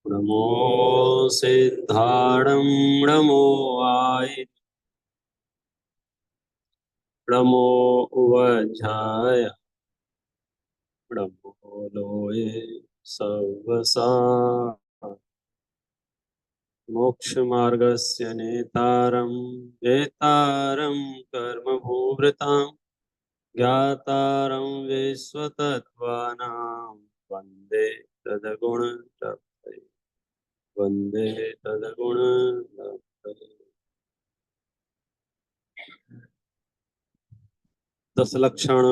नमो सिद्धाणं नमो आय नमो उवझाय नमो लोये सर्वसा मोक्षमार्गस्य नेतारं वेतारं कर्मभूभृतां ज्ञातारं विश्वतत्त्वानां वन्दे तद्गुणप्रभवे वन्दे तद्गुणप्रभवे। दस लक्षण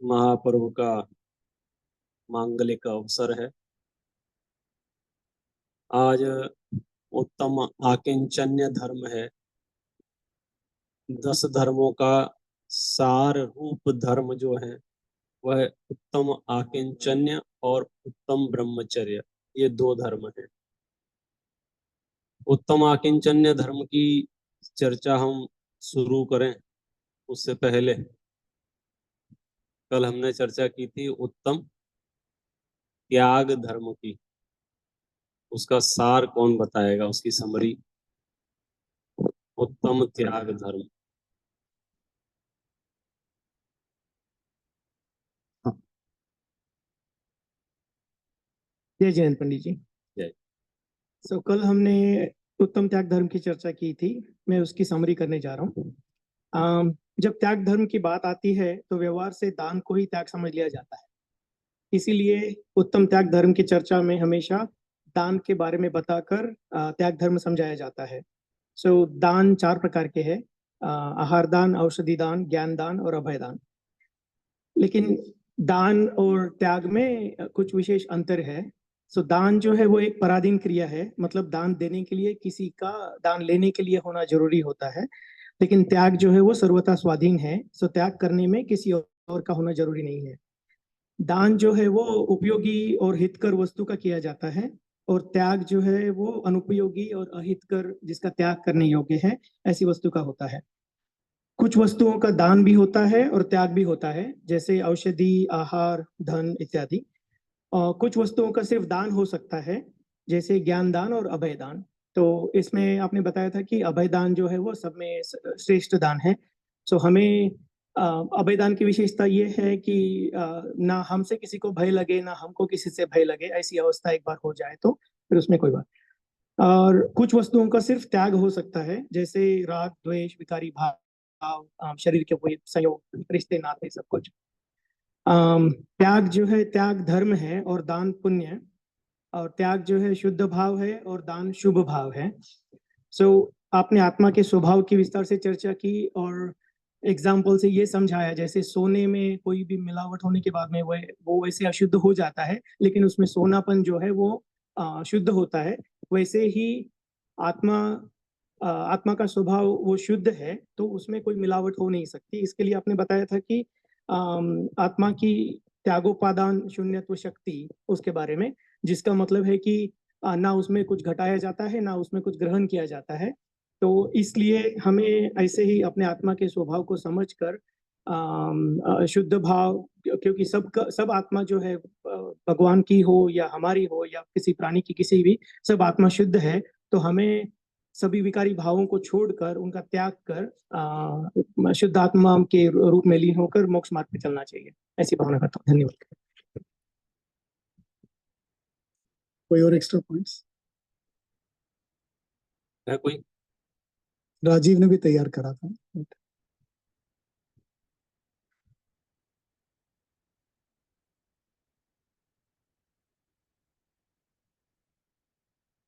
महापर्व का मांगलिक अवसर है। आज उत्तम आकिंचन्य धर्म है। 10 धर्मों का सार रूप धर्म जो है वह उत्तम आकिंचन्य और उत्तम ब्रह्मचर्य, ये 2 धर्म है। उत्तम आकिंचन्य धर्म की चर्चा हम शुरू करें उससे पहले कल हमने चर्चा की थी उत्तम त्याग धर्म की। उसका सार कौन बताएगा, उसकी समरी? उत्तम त्याग धर्म। जय जयंत पंडित जी। जय। कल हमने उत्तम त्याग धर्म की चर्चा की थी, मैं उसकी समरी करने जा रहा हूँ। जब त्याग धर्म की बात आती है तो व्यवहार से दान को ही त्याग समझ लिया जाता है। इसीलिए उत्तम त्याग धर्म की चर्चा में हमेशा दान के बारे में बताकर त्याग धर्म समझाया जाता है। दान 4 प्रकार के हैं: आहार दान, औषधि दान, ज्ञान दान और अभय दान। लेकिन दान और त्याग में कुछ विशेष अंतर है। दान जो है वो एक पराधीन क्रिया है, मतलब दान देने के लिए किसी का दान लेने के लिए होना जरूरी होता है। लेकिन त्याग जो है वो सर्वथा स्वाधीन है। त्याग करने में किसी और का होना जरूरी नहीं है। दान जो है वो उपयोगी और हितकर वस्तु का किया जाता है, और त्याग जो है वो अनुपयोगी और अहितकर, जिसका त्याग करने योग्य है, ऐसी वस्तु का होता है। कुछ वस्तुओं का दान भी होता है और त्याग भी होता है, जैसे औषधि, आहार, धन इत्यादि। और कुछ वस्तुओं का सिर्फ दान हो सकता है, जैसे ज्ञान दान और अभय दान। तो इसमें आपने बताया था कि अभय दान जो है वो सब में श्रेष्ठ दान है। हमें अभय दान की विशेषता ये है कि ना हमसे किसी को भय लगे, ना हमको किसी से भय लगे। ऐसी अवस्था एक बार हो जाए तो फिर उसमें कोई बात। और कुछ वस्तुओं का सिर्फ त्याग हो सकता है, जैसे राग, द्वेष, विकारी भाव, शरीर के कोई संयोग, रिश्ते, नाते, सब कुछ। त्याग जो है, त्याग धर्म है और दान पुण्य। और त्याग जो है शुद्ध भाव है और दान शुभ भाव है। आपने आत्मा के स्वभाव की विस्तार से चर्चा की और एग्जाम्पल से ये समझाया, जैसे सोने में कोई भी मिलावट होने के बाद में वो वैसे अशुद्ध हो जाता है, लेकिन उसमें सोनापन जो है वो शुद्ध होता है। वैसे ही आत्मा आत्मा का स्वभाव वो शुद्ध है, तो उसमें कोई मिलावट हो नहीं सकती। इसके लिए आपने बताया था कि आत्मा की त्यागोपादान शून्यत्व शक्ति, उसके बारे में, जिसका मतलब है कि ना उसमें कुछ घटाया जाता है, ना उसमें कुछ ग्रहण किया जाता है। तो इसलिए हमें ऐसे ही अपने आत्मा के स्वभाव को समझकर शुद्ध भाव, क्योंकि सब आत्मा जो है, भगवान की हो या हमारी हो या किसी प्राणी की, किसी भी, सब आत्मा शुद्ध है। तो हमें सभी विकारी भावों को छोड़कर, उनका त्याग कर शुद्ध आत्मा के रूप में लीन होकर मोक्ष मार्ग पे चलना चाहिए, ऐसी भावना करता हूँ। धन्यवाद। कोई और एक्स्ट्रा पॉइंट्स है कोई? राजीव ने भी तैयार करा था।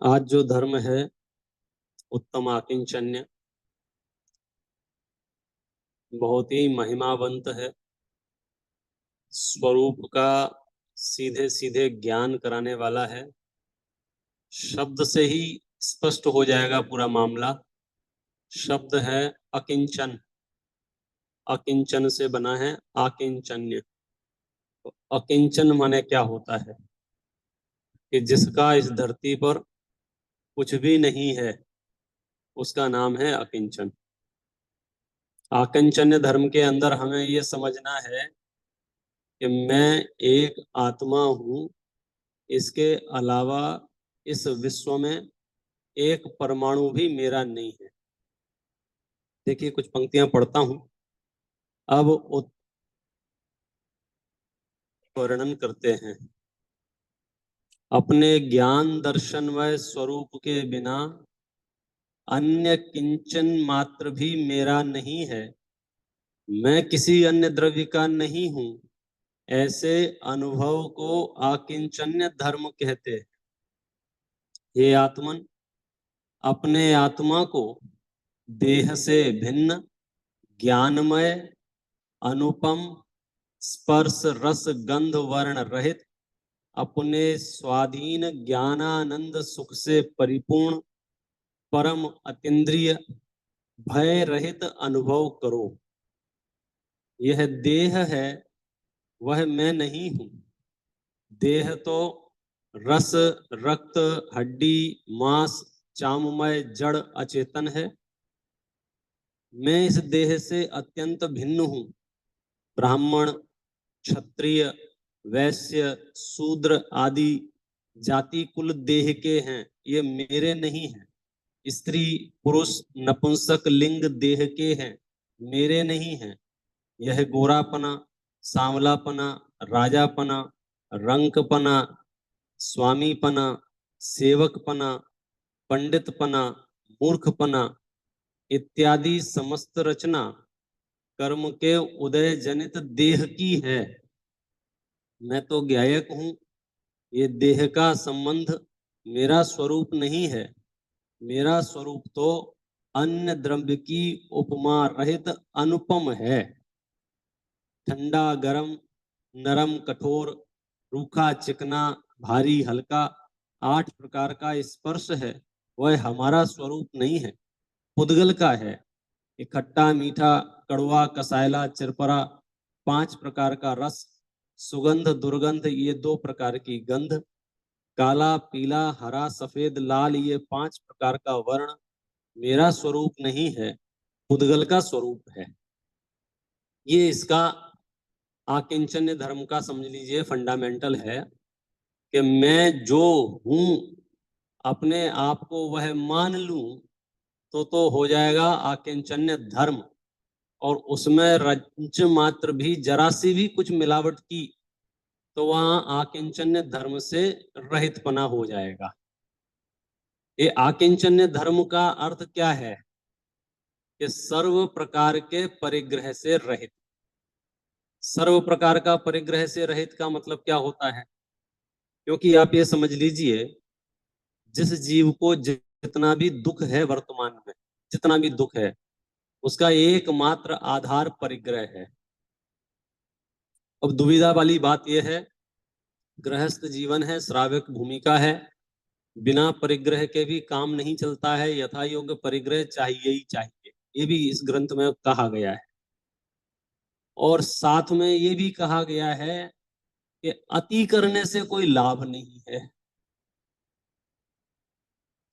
आज जो धर्म है उत्तम आकिंचन्य, बहुत ही महिमावंत है। स्वरूप का सीधे सीधे ज्ञान कराने वाला है। शब्द से ही स्पष्ट हो जाएगा पूरा मामला। शब्द है अकिंचन। अकिंचन से बना है आकिंचन्य। तो अकिंचन माने क्या होता है? कि जिसका इस धरती पर कुछ भी नहीं है, उसका नाम है अकिंचन। आकिंचन्य धर्म के अंदर हमें ये समझना है कि मैं एक आत्मा हूं इसके अलावा इस विश्व में एक परमाणु भी मेरा नहीं है। देखिए कुछ पंक्तियां पढ़ता हूं। अब वर्णन करते हैं। अपने ज्ञान दर्शनमय स्वरूप के बिना अन्य किंचन मात्र भी मेरा नहीं है। मैं किसी अन्य द्रव्य का नहीं हूं। ऐसे अनुभव को आकिंचन्य धर्म कहते हैं। हे आत्मन, अपने आत्मा को देह से भिन्न, ज्ञानमय, अनुपम, स्पर्श रस गंध वर्ण रहित, अपने स्वाधीन ज्ञानानंद सुख से परिपूर्ण, परम अतीन्द्रिय, भय रहित अनुभव करो। यह देह है, वह मैं नहीं हूं। देह तो रस, रक्त, हड्डी, मांस, चाममय, जड़, अचेतन है। मैं इस देह से अत्यंत भिन्न हूं। ब्राह्मण, क्षत्रिय, वैश्य, शूद्र आदि जाति कुल देह के हैं, ये मेरे नहीं हैं। स्त्री, पुरुष, नपुंसक लिंग देह के हैं, मेरे नहीं हैं। यह गोरापना, सांवलापना, राजापना, रंकपना, स्वामीपना, सेवकपना, पंडितपना, मूर्खपना इत्यादि समस्त रचना कर्म के उदय जनित देह की है। मैं तो ज्ञायक हूं। ये देह का संबंध मेरा स्वरूप नहीं है। मेरा स्वरूप तो अन्य द्रव्य की उपमा रहित अनुपम है। ठंडा गरम, नरम कठोर, रूखा चिकना, भारी हल्का, 8 प्रकार का स्पर्श है, वह हमारा स्वरूप नहीं है, पुद्गल का है। खट्टा मीठा, कड़वा, कसायला, चिरपरा, 5 प्रकार का रस, सुगंध दुर्गंध, ये 2 प्रकार की गंध, काला पीला हरा सफेद लाल, ये 5 प्रकार का वर्ण मेरा स्वरूप नहीं है, पुद्गल का स्वरूप है। ये इसका आकिंचन्य धर्म का समझ लीजिए फंडामेंटल है कि मैं जो हूं अपने आप को वह मान लूं तो हो जाएगा आकिंचन्य धर्म। और उसमें रंच मात्र भी जरा सी भी कुछ मिलावट की तो वहां आकिंचन्य धर्म से रहितपना हो जाएगा। ये आकिंचन्य धर्म का अर्थ क्या है कि सर्व प्रकार के परिग्रह से रहित। सर्व प्रकार का परिग्रह से रहित का मतलब क्या होता है? क्योंकि आप ये समझ लीजिए, जिस जीव को जितना भी दुख है वर्तमान में, जितना भी दुख है, उसका एकमात्र आधार परिग्रह है। अब दुविधा वाली बात यह है, गृहस्थ जीवन है, श्राविक भूमिका है, बिना परिग्रह के भी काम नहीं चलता है, यथा योग्य परिग्रह चाहिए ही चाहिए। ये भी इस ग्रंथ में कहा गया है। और साथ में ये भी कहा गया है कि अति करने से कोई लाभ नहीं है।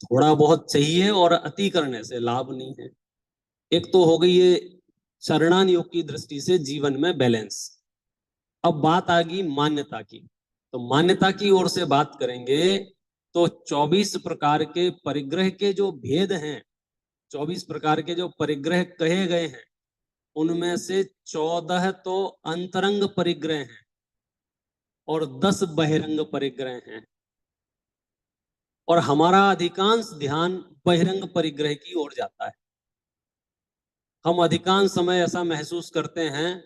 थोड़ा बहुत चाहिए और अति करने से लाभ नहीं है। एक तो हो गई ये चरणान योग की दृष्टि से जीवन में बैलेंस। अब बात आ गई मान्यता की। तो मान्यता की ओर से बात करेंगे तो 24 प्रकार के परिग्रह के जो भेद हैं, 24 प्रकार के जो परिग्रह कहे गए हैं, उनमें से 14 तो अंतरंग परिग्रह हैं और 10 बहिरंग परिग्रह हैं। और हमारा अधिकांश ध्यान बहिरंग परिग्रह की ओर जाता है। हम अधिकांश समय ऐसा महसूस करते हैं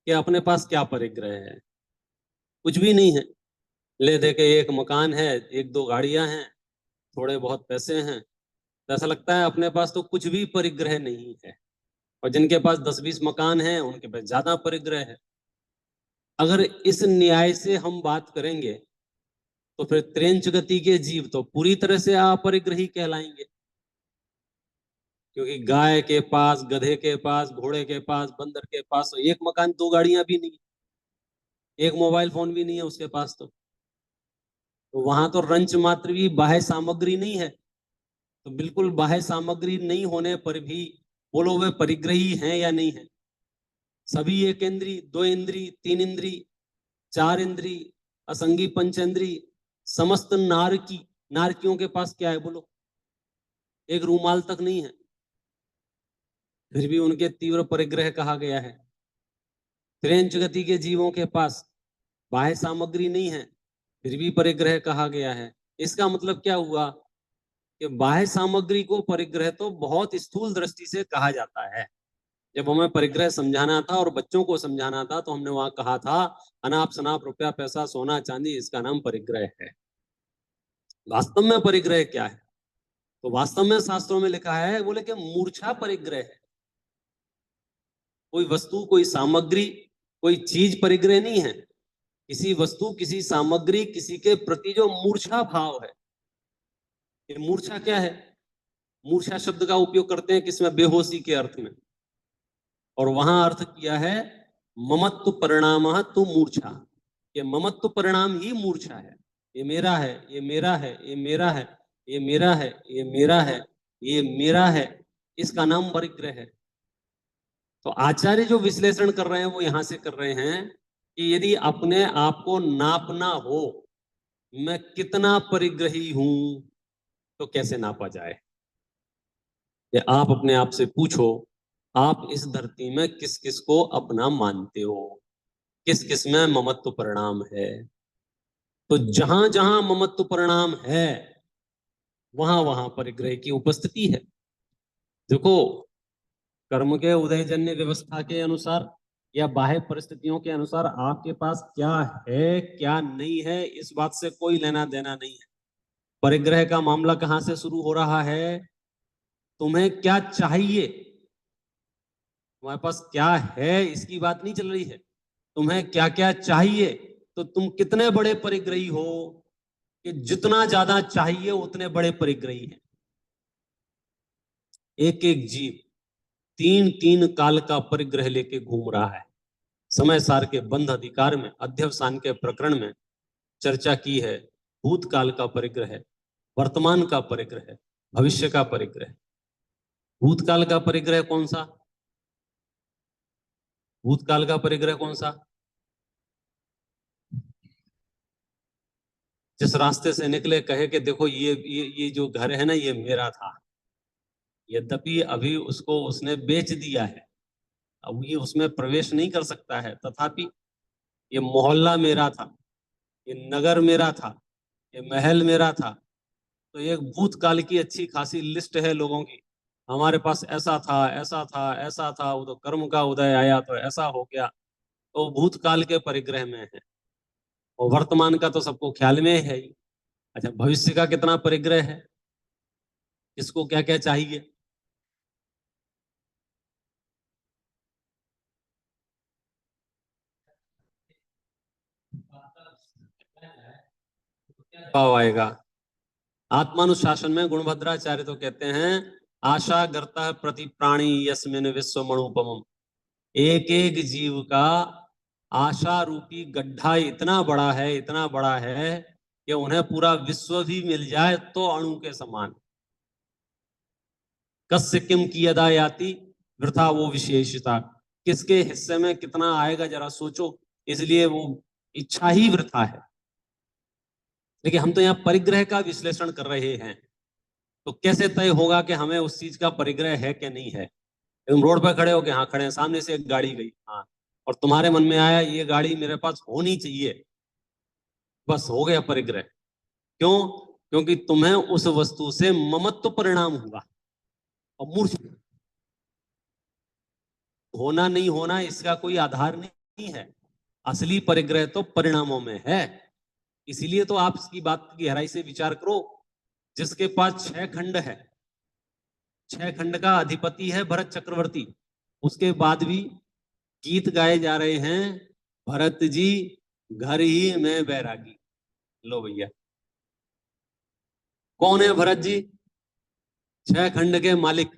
कि अपने पास क्या परिग्रह है, कुछ भी नहीं है। ले दे के एक मकान है, 1-2 गाड़ियां हैं, थोड़े बहुत पैसे हैं, तो ऐसा लगता है अपने पास तो कुछ भी परिग्रह नहीं है। और जिनके पास 10-20 मकान हैं, उनके पास ज्यादा परिग्रह है। अगर इस न्याय से हम बात करेंगे तो फिर त्रेंच गति के जीव तो पूरी तरह से अपरिग्रही कहलाएंगे। क्योंकि गाय के पास, गधे के पास, घोड़े के पास, बंदर के पास तो एक मकान 2 गाड़ियां भी नहीं, एक मोबाइल फोन भी नहीं है उसके पास। तो वहां तो रंच मात्र भी बाह्य सामग्री नहीं है। तो बिल्कुल बाह्य सामग्री नहीं होने पर भी बोलो वे परिग्रही हैं या नहीं है? सभी 1 इंद्री, 2 इंद्री, 3 इंद्री, 4 इंद्री, असंगी पंचेंद्री, समस्त नारकियों के पास क्या है बोलो? एक रूमाल तक नहीं है, फिर भी उनके तीव्र परिग्रह कहा गया है। त्रेंच गति के जीवों के पास बाह्य सामग्री नहीं है, फिर भी परिग्रह कहा गया है। इसका मतलब क्या हुआ कि बाह्य सामग्री को परिग्रह तो बहुत स्थूल दृष्टि से कहा जाता है। जब हमें परिग्रह समझाना था और बच्चों को समझाना था तो हमने वहां कहा था अनाप शनाप रुपया पैसा सोना चांदी, इसका नाम परिग्रह है। वास्तव में परिग्रह क्या है? तो वास्तव में शास्त्रों में लिखा है, बोले कि मूर्छा परिग्रह है। कोई वस्तु, कोई सामग्री, कोई चीज परिग्रह नहीं है। किसी वस्तु, किसी सामग्री, किसी के प्रति जो मूर्छा भाव है, ये मूर्छा क्या है? मूर्छा शब्द का उपयोग करते हैं किसमें? बेहोशी के अर्थ में। और वहां अर्थ किया है ममत्व परिणाम तु मूर्छा। ये ममत्व परिणाम ही मूर्छा है। ये मेरा है, ये मेरा है, ये मेरा है, ये मेरा है, ये मेरा है, ये मेरा है, इसका नाम परिग्रह है। तो आचार्य जो विश्लेषण कर रहे हैं वो यहां से कर रहे हैं कि यदि अपने आप को नापना हो, मैं कितना परिग्रही हूं, तो कैसे नापा जाए? ये आप अपने आप से पूछो, आप इस धरती में किस किस को अपना मानते हो, किस किस में ममत्व परिणाम है? तो जहां जहां ममत्व परिणाम है वहां वहां परिग्रह की उपस्थिति है। देखो, कर्म के उदयजन्य व्यवस्था के अनुसार या बाह्य परिस्थितियों के अनुसार आपके पास क्या है क्या नहीं है, इस बात से कोई लेना देना नहीं है। परिग्रह का मामला कहां से शुरू हो रहा है? तुम्हें क्या चाहिए, तुम्हारे पास क्या है, इसकी बात नहीं चल रही है। तुम्हें क्या क्या चाहिए, तो तुम कितने बड़े परिग्रही हो कि जितना ज्यादा चाहिए उतने बड़े परिग्रही हैं। एक एक जीव तीन तीन काल का परिग्रह लेके घूम रहा है। समय सार के बंध अधिकार में अध्यवसान के प्रकरण में चर्चा की है। भूतकाल का परिग्रह, वर्तमान का परिग्रह, भविष्य का परिग्रह। भूतकाल का परिग्रह कौन सा? भूतकाल का परिग्रह कौन सा? जिस रास्ते से निकले कहे कि देखो ये जो घर है ना, ये मेरा था, यद्यपि अभी उसको उसने बेच दिया है, अब ये उसमें प्रवेश नहीं कर सकता है, तथापि ये मोहल्ला मेरा था, ये नगर मेरा था, ये महल मेरा था। तो एक भूतकाल की अच्छी खासी लिस्ट है लोगों की। हमारे पास ऐसा था, ऐसा था, ऐसा था, वो तो कर्म का उदय आया तो ऐसा हो गया। तो भूतकाल के परिग्रह में है, और वर्तमान का तो सबको ख्याल में है ही। अच्छा, भविष्य का कितना परिग्रह है, किसको क्या क्या चाहिए? भाव आएगा। आत्मानुशासन में गुणभद्राचार्य तो कहते हैं आशा गर्ता प्रति प्राणी यस्मिन विश्व मणुपम। एक एक जीव का आशा रूपी गड्ढा इतना बड़ा है, इतना बड़ा है कि उन्हें पूरा विश्व भी मिल जाए तो अणु के समान। कस्य किम की अदा याति वृथा वो विशेषता। किसके हिस्से में कितना आएगा जरा सोचो, इसलिए वो इच्छा ही वृथा है। लेकिन हम तो यहाँ परिग्रह का विश्लेषण कर रहे हैं, तो कैसे तय होगा कि हमें उस चीज का परिग्रह है कि नहीं है? तुम रोड पर खड़े हो के, हाँ खड़े हैं, सामने से एक गाड़ी गई, हाँ, और तुम्हारे मन में आया ये गाड़ी मेरे पास होनी चाहिए, बस हो गया परिग्रह। क्यों? क्योंकि तुम्हें उस वस्तु से ममत्व परिणाम हुआ। और मूर्छ होना नहीं होना इसका कोई आधार नहीं है, असली परिग्रह तो परिणामों में है। इसीलिए तो आप इसकी बात की गहराई से विचार करो। जिसके पास 6 खंड है, 6 खंड का अधिपति है भरत चक्रवर्ती, उसके बाद भी गीत गाए जा रहे हैं, भरत जी घर ही में बैरागी। लो भैया, कौन है भरत जी? 6 खंड के मालिक।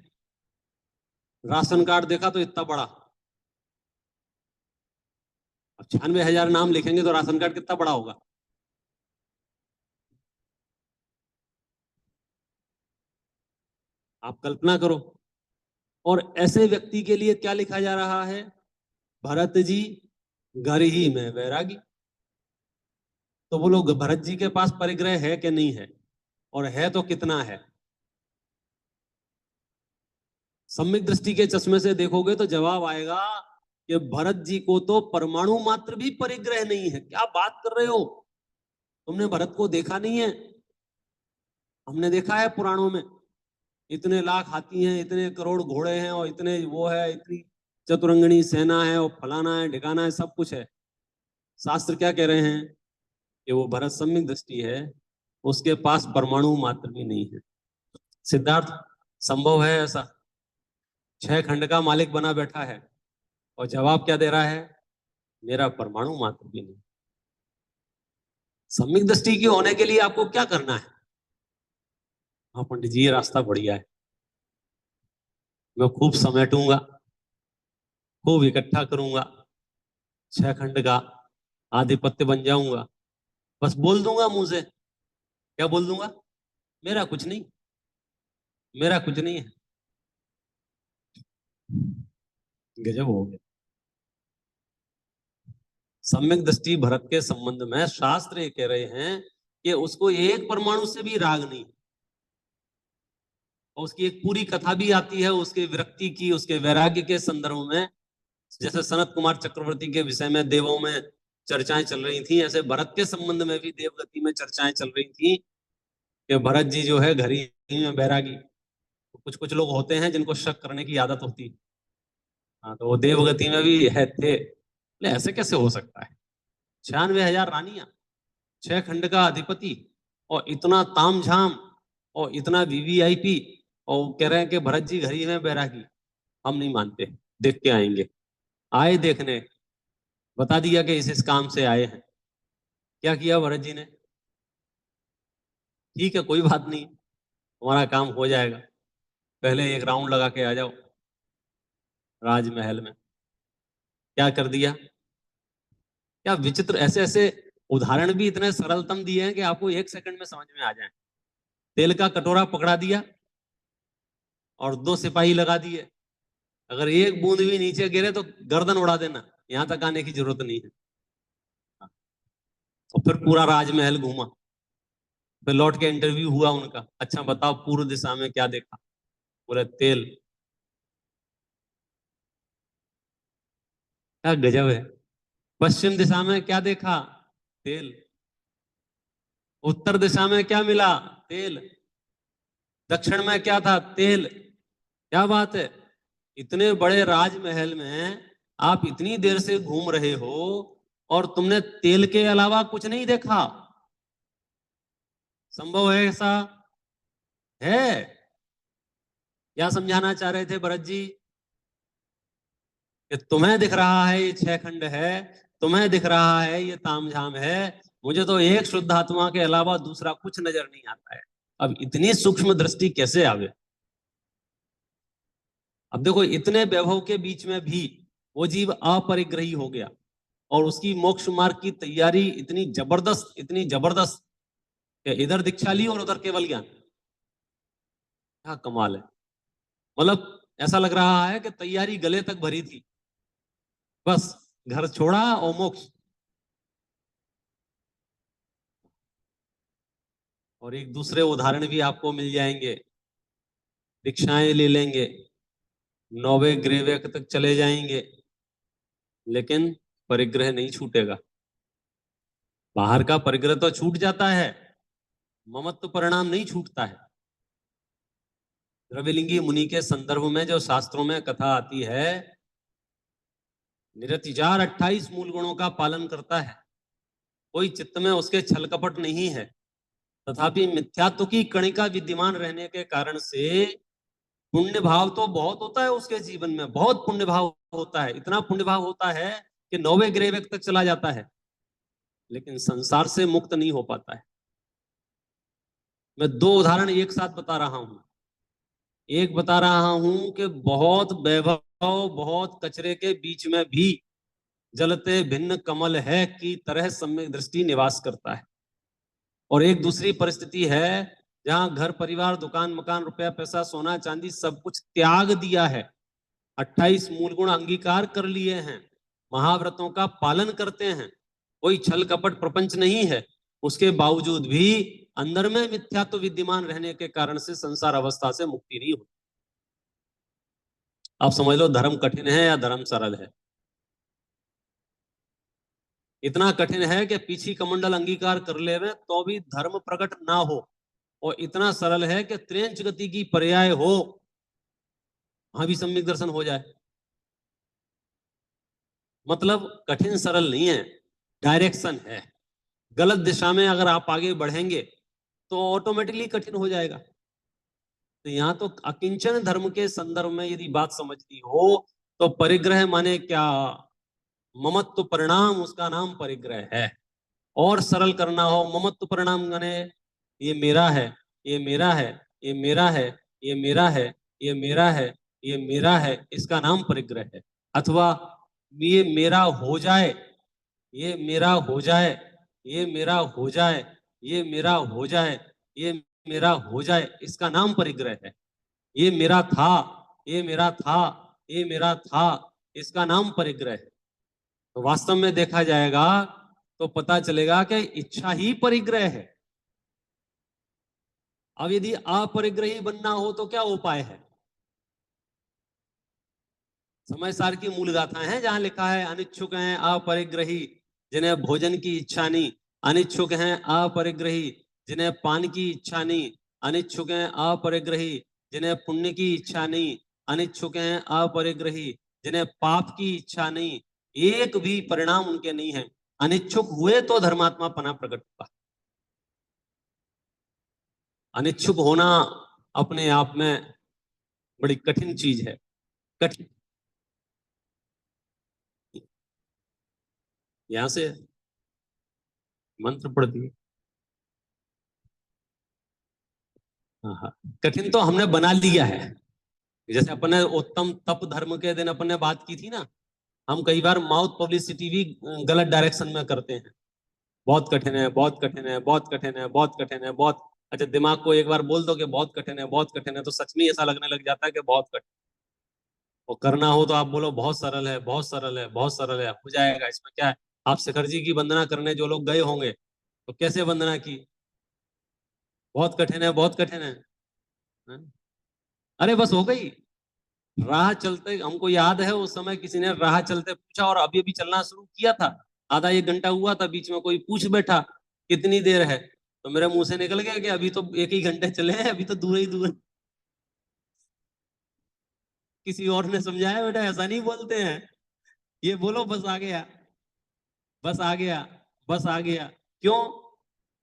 राशन कार्ड देखा तो इतना बड़ा, अब 96,000 नाम लिखेंगे तो राशन कार्ड कितना बड़ा होगा? आप कल्पना करो। और ऐसे व्यक्ति के लिए क्या लिखा जा रहा है? भरत जी घर ही में बैरागी। तो बोलो भरत जी के पास परिग्रह है कि नहीं है, और है तो कितना है? सम्यक दृष्टि के चश्मे से देखोगे तो जवाब आएगा कि भरत जी को तो परमाणु मात्र भी परिग्रह नहीं है। क्या बात कर रहे हो, तुमने भरत को देखा नहीं है? हमने देखा है पुराणों में, इतने लाख हाथी हैं, इतने करोड़ घोड़े हैं, और इतने वो है, इतनी चतुरंगनी सेना है, और फलाना है ढिकाना है, सब कुछ है। शास्त्र क्या कह रहे हैं कि वो भरत सम्यक दृष्टि है, उसके पास परमाणु मात्र भी नहीं है। सिद्धार्थ, संभव है ऐसा? 6 खंड का मालिक बना बैठा है, और जवाब क्या दे रहा है? मेरा परमाणु मात्र भी नहीं। सम्यक दृष्टि की होने के लिए आपको क्या करना है? हाँ पंडित जी, ये रास्ता बढ़िया है, मैं खूब समेटूंगा, खूब इकट्ठा करूंगा, 6 खंड का आधिपत्य बन जाऊंगा, बस बोल दूंगा मुंह से। क्या बोल दूंगा? मेरा कुछ नहीं, मेरा कुछ नहीं है। गजब हो गया। सम्यक दृष्टि भरत के संबंध में शास्त्र ये कह रहे हैं कि उसको एक परमाणु से भी राग नहीं। और उसकी एक पूरी कथा भी आती है उसके विरक्ति की, उसके वैराग्य के संदर्भ में। जैसे सनत कुमार चक्रवर्ती के विषय में देवों में चर्चाएं चल रही थी, ऐसे भरत के संबंध में भी देवगति में चर्चाएं चल रही थी कि भरत जी जो है घर ही में बैरागी। कुछ कुछ लोग होते हैं जिनको शक करने की आदत होती है। हाँ, तो वो देवगति में भी है थे। ऐसे कैसे हो सकता है? 96,000 रानियां, 6 खंड का अधिपति, और इतना तामझाम, और इतना वीवीआईपी, और वो कह रहे हैं कि भरत जी घर ही में बैरागी। हम नहीं मानते, देख के आएंगे। आए देखने, बता दिया कि इस काम से आए हैं। क्या किया भरत जी ने? ठीक है, कोई बात नहीं, हमारा काम हो जाएगा, पहले एक राउंड लगा के आ जाओ राजमहल में। क्या कर दिया? क्या विचित्र, ऐसे ऐसे उदाहरण भी इतने सरलतम दिए हैं कि आपको 1 सेकंड में समझ में आ जाए। तेल का कटोरा पकड़ा दिया और 2 सिपाही लगा दिए, अगर एक बूंद भी नीचे गिरे तो गर्दन उड़ा देना, यहां तक आने की जरूरत नहीं है। और फिर पूरा राजमहल घूमा, फिर लौट के इंटरव्यू हुआ उनका, अच्छा बताओ पूर्व दिशा में क्या देखा? बोले तेल। क्या गजब है। पश्चिम दिशा में क्या देखा? तेल। उत्तर दिशा में क्या मिला? तेल। दक्षिण में क्या था? तेल। क्या बात है, इतने बड़े राजमहल में आप इतनी देर से घूम रहे हो और तुमने तेल के अलावा कुछ नहीं देखा? संभव है ऐसा? है? क्या समझाना चाह रहे थे भरत जी? कि तुम्हें दिख रहा है ये 6 खंड है, तुम्हें दिख रहा है ये तामझाम है, मुझे तो एक शुद्ध आत्मा के अलावा दूसरा कुछ नजर नहीं आता है। अब इतनी सूक्ष्म दृष्टि कैसे आवे? अब देखो, इतने वैभव के बीच में भी वो जीव अपरिग्रही हो गया, और उसकी मोक्ष मार्ग की तैयारी इतनी जबरदस्त, इतनी जबरदस्त कि इधर दीक्षा ली और उधर केवल ज्ञान। क्या कमाल है। मतलब ऐसा लग रहा है कि तैयारी गले तक भरी थी, बस घर छोड़ा और मोक्ष। और एक दूसरे उदाहरण भी आपको मिल जाएंगे, दीक्षाएं ले लेंगे, 9वें ग्रेवे तक चले जाएंगे, लेकिन परिग्रह नहीं छूटेगा। बाहर का परिग्रह तो छूट जाता है, ममत्व परिणाम नहीं छूटता है। द्रविलिंगी मुनि के संदर्भ में जो शास्त्रों में कथा आती है, निरतिजार 28 मूल गुणों का पालन करता है, कोई चित्त में उसके छल कपट नहीं है, तथापि मिथ्यात्व की कणिका विद्यमान रहने के कारण से पुण्य भाव तो बहुत होता है उसके जीवन में, बहुत पुण्य भाव होता है, इतना पुण्य भाव होता है कि 9वें ग्रेव तक चला जाता है, लेकिन संसार से मुक्त नहीं हो पाता है। मैं 2 उदाहरण एक साथ बता रहा हूं। एक बता रहा हूं कि बहुत वैभव, बहुत कचरे के बीच में भी जलते भिन्न कमल है की तरह सम्यक दृष्टि निवास करता है। और एक दूसरी परिस्थिति है जहां घर परिवार दुकान मकान रुपया पैसा सोना चांदी सब कुछ त्याग दिया है, 28 मूल गुण अंगीकार कर लिए हैं, महाव्रतों का पालन करते हैं, कोई छल कपट प्रपंच नहीं है, उसके बावजूद भी अंदर में मिथ्यात्व विद्यमान रहने के कारण से संसार अवस्था से मुक्ति नहीं होती। आप समझ लो धर्म कठिन है या धर्म सरल है। इतना कठिन है कि पीछी कमंडल अंगीकार कर ले में तो भी धर्म प्रकट ना हो, और इतना सरल है कि त्रेंच गति की पर्याय हो, वहां भी सम्यक दर्शन हो जाए। मतलब कठिन सरल नहीं है, डायरेक्शन है। गलत दिशा में अगर आप आगे बढ़ेंगे तो ऑटोमेटिकली कठिन हो जाएगा। तो यहां तो अकिंचन धर्म के संदर्भ में यदि बात समझनी हो तो परिग्रह माने क्या, ममत्व परिणाम, उसका नाम परिग्रह है। और सरल करना हो, ममत्व परिणाम माने ये मेरा है, ये मेरा है, ये मेरा है, ये मेरा है, ये मेरा है, ये मेरा है, इसका नाम परिग्रह है। अथवा ये मेरा हो जाए, ये मेरा हो जाए, ये मेरा हो जाए, ये मेरा हो जाए, ये मेरा हो जाए, इसका नाम परिग्रह है। ये मेरा था, ये मेरा था, ये मेरा था, इसका नाम परिग्रह है। तो वास्तव में देखा जाएगा तो पता चलेगा कि इच्छा ही परिग्रह है। अब यदि अपरिग्रही बनना हो तो क्या उपाय है? समय सार की मूल गाथाएं हैं जहां लिखा है अनिच्छुक हैं अपरिग्रही जिन्हें भोजन की इच्छा नहीं, अनिच्छुक हैं अपरिग्रही जिन्हें पान की इच्छा नहीं, अनिच्छुक हैं अपरिग्रही जिन्हें पुण्य की इच्छा नहीं, अनिच्छुक हैं अपरिग्रही जिन्हें पाप की इच्छा नहीं, एक भी परिणाम उनके नहीं है। अनिच्छुक हुए तो धर्मात्मा पना प्रकट हुआ। अनिच्छुक होना अपने आप में बड़ी कठिन चीज है, कठिन। यहां से मंत्र पढ़ दिए। हाँ हाँ, कठिन तो हमने बना लिया है। जैसे अपने उत्तम तप धर्म के दिन अपने बात की थी ना, हम कई बार माउथ पब्लिसिटी भी गलत डायरेक्शन में करते हैं। बहुत कठिन है, बहुत कठिन है, बहुत कठिन है, बहुत कठिन है, बहुत। अच्छा, दिमाग को एक बार बोल दो कि बहुत कठिन है, बहुत कठिन है, तो सच में ऐसा लगने लग जाता है कि बहुत कठिन। और करना हो तो आप बोलो बहुत सरल है, बहुत सरल है, बहुत सरल है, हो जाएगा, इसमें क्या है। आप शिखर जी की वंदना करने जो लोग गए होंगे तो कैसे वंदना की? बहुत कठिन है, बहुत कठिन है, हाँ? अरे बस हो गई। राह चलते हमको याद है उस समय किसी ने राह चलते पूछा, और अभी अभी चलना शुरू किया था, आधा एक घंटा हुआ था, बीच में कोई पूछ बैठा कितनी देर है, तो मेरे मुंह से निकल गया कि अभी तो एक ही घंटे चले हैं, अभी तो दूर ही दूर। किसी और ने समझाया बेटा ऐसा नहीं बोलते हैं, ये बोलो बस आ गया, बस आ गया, बस आ गया। क्यों?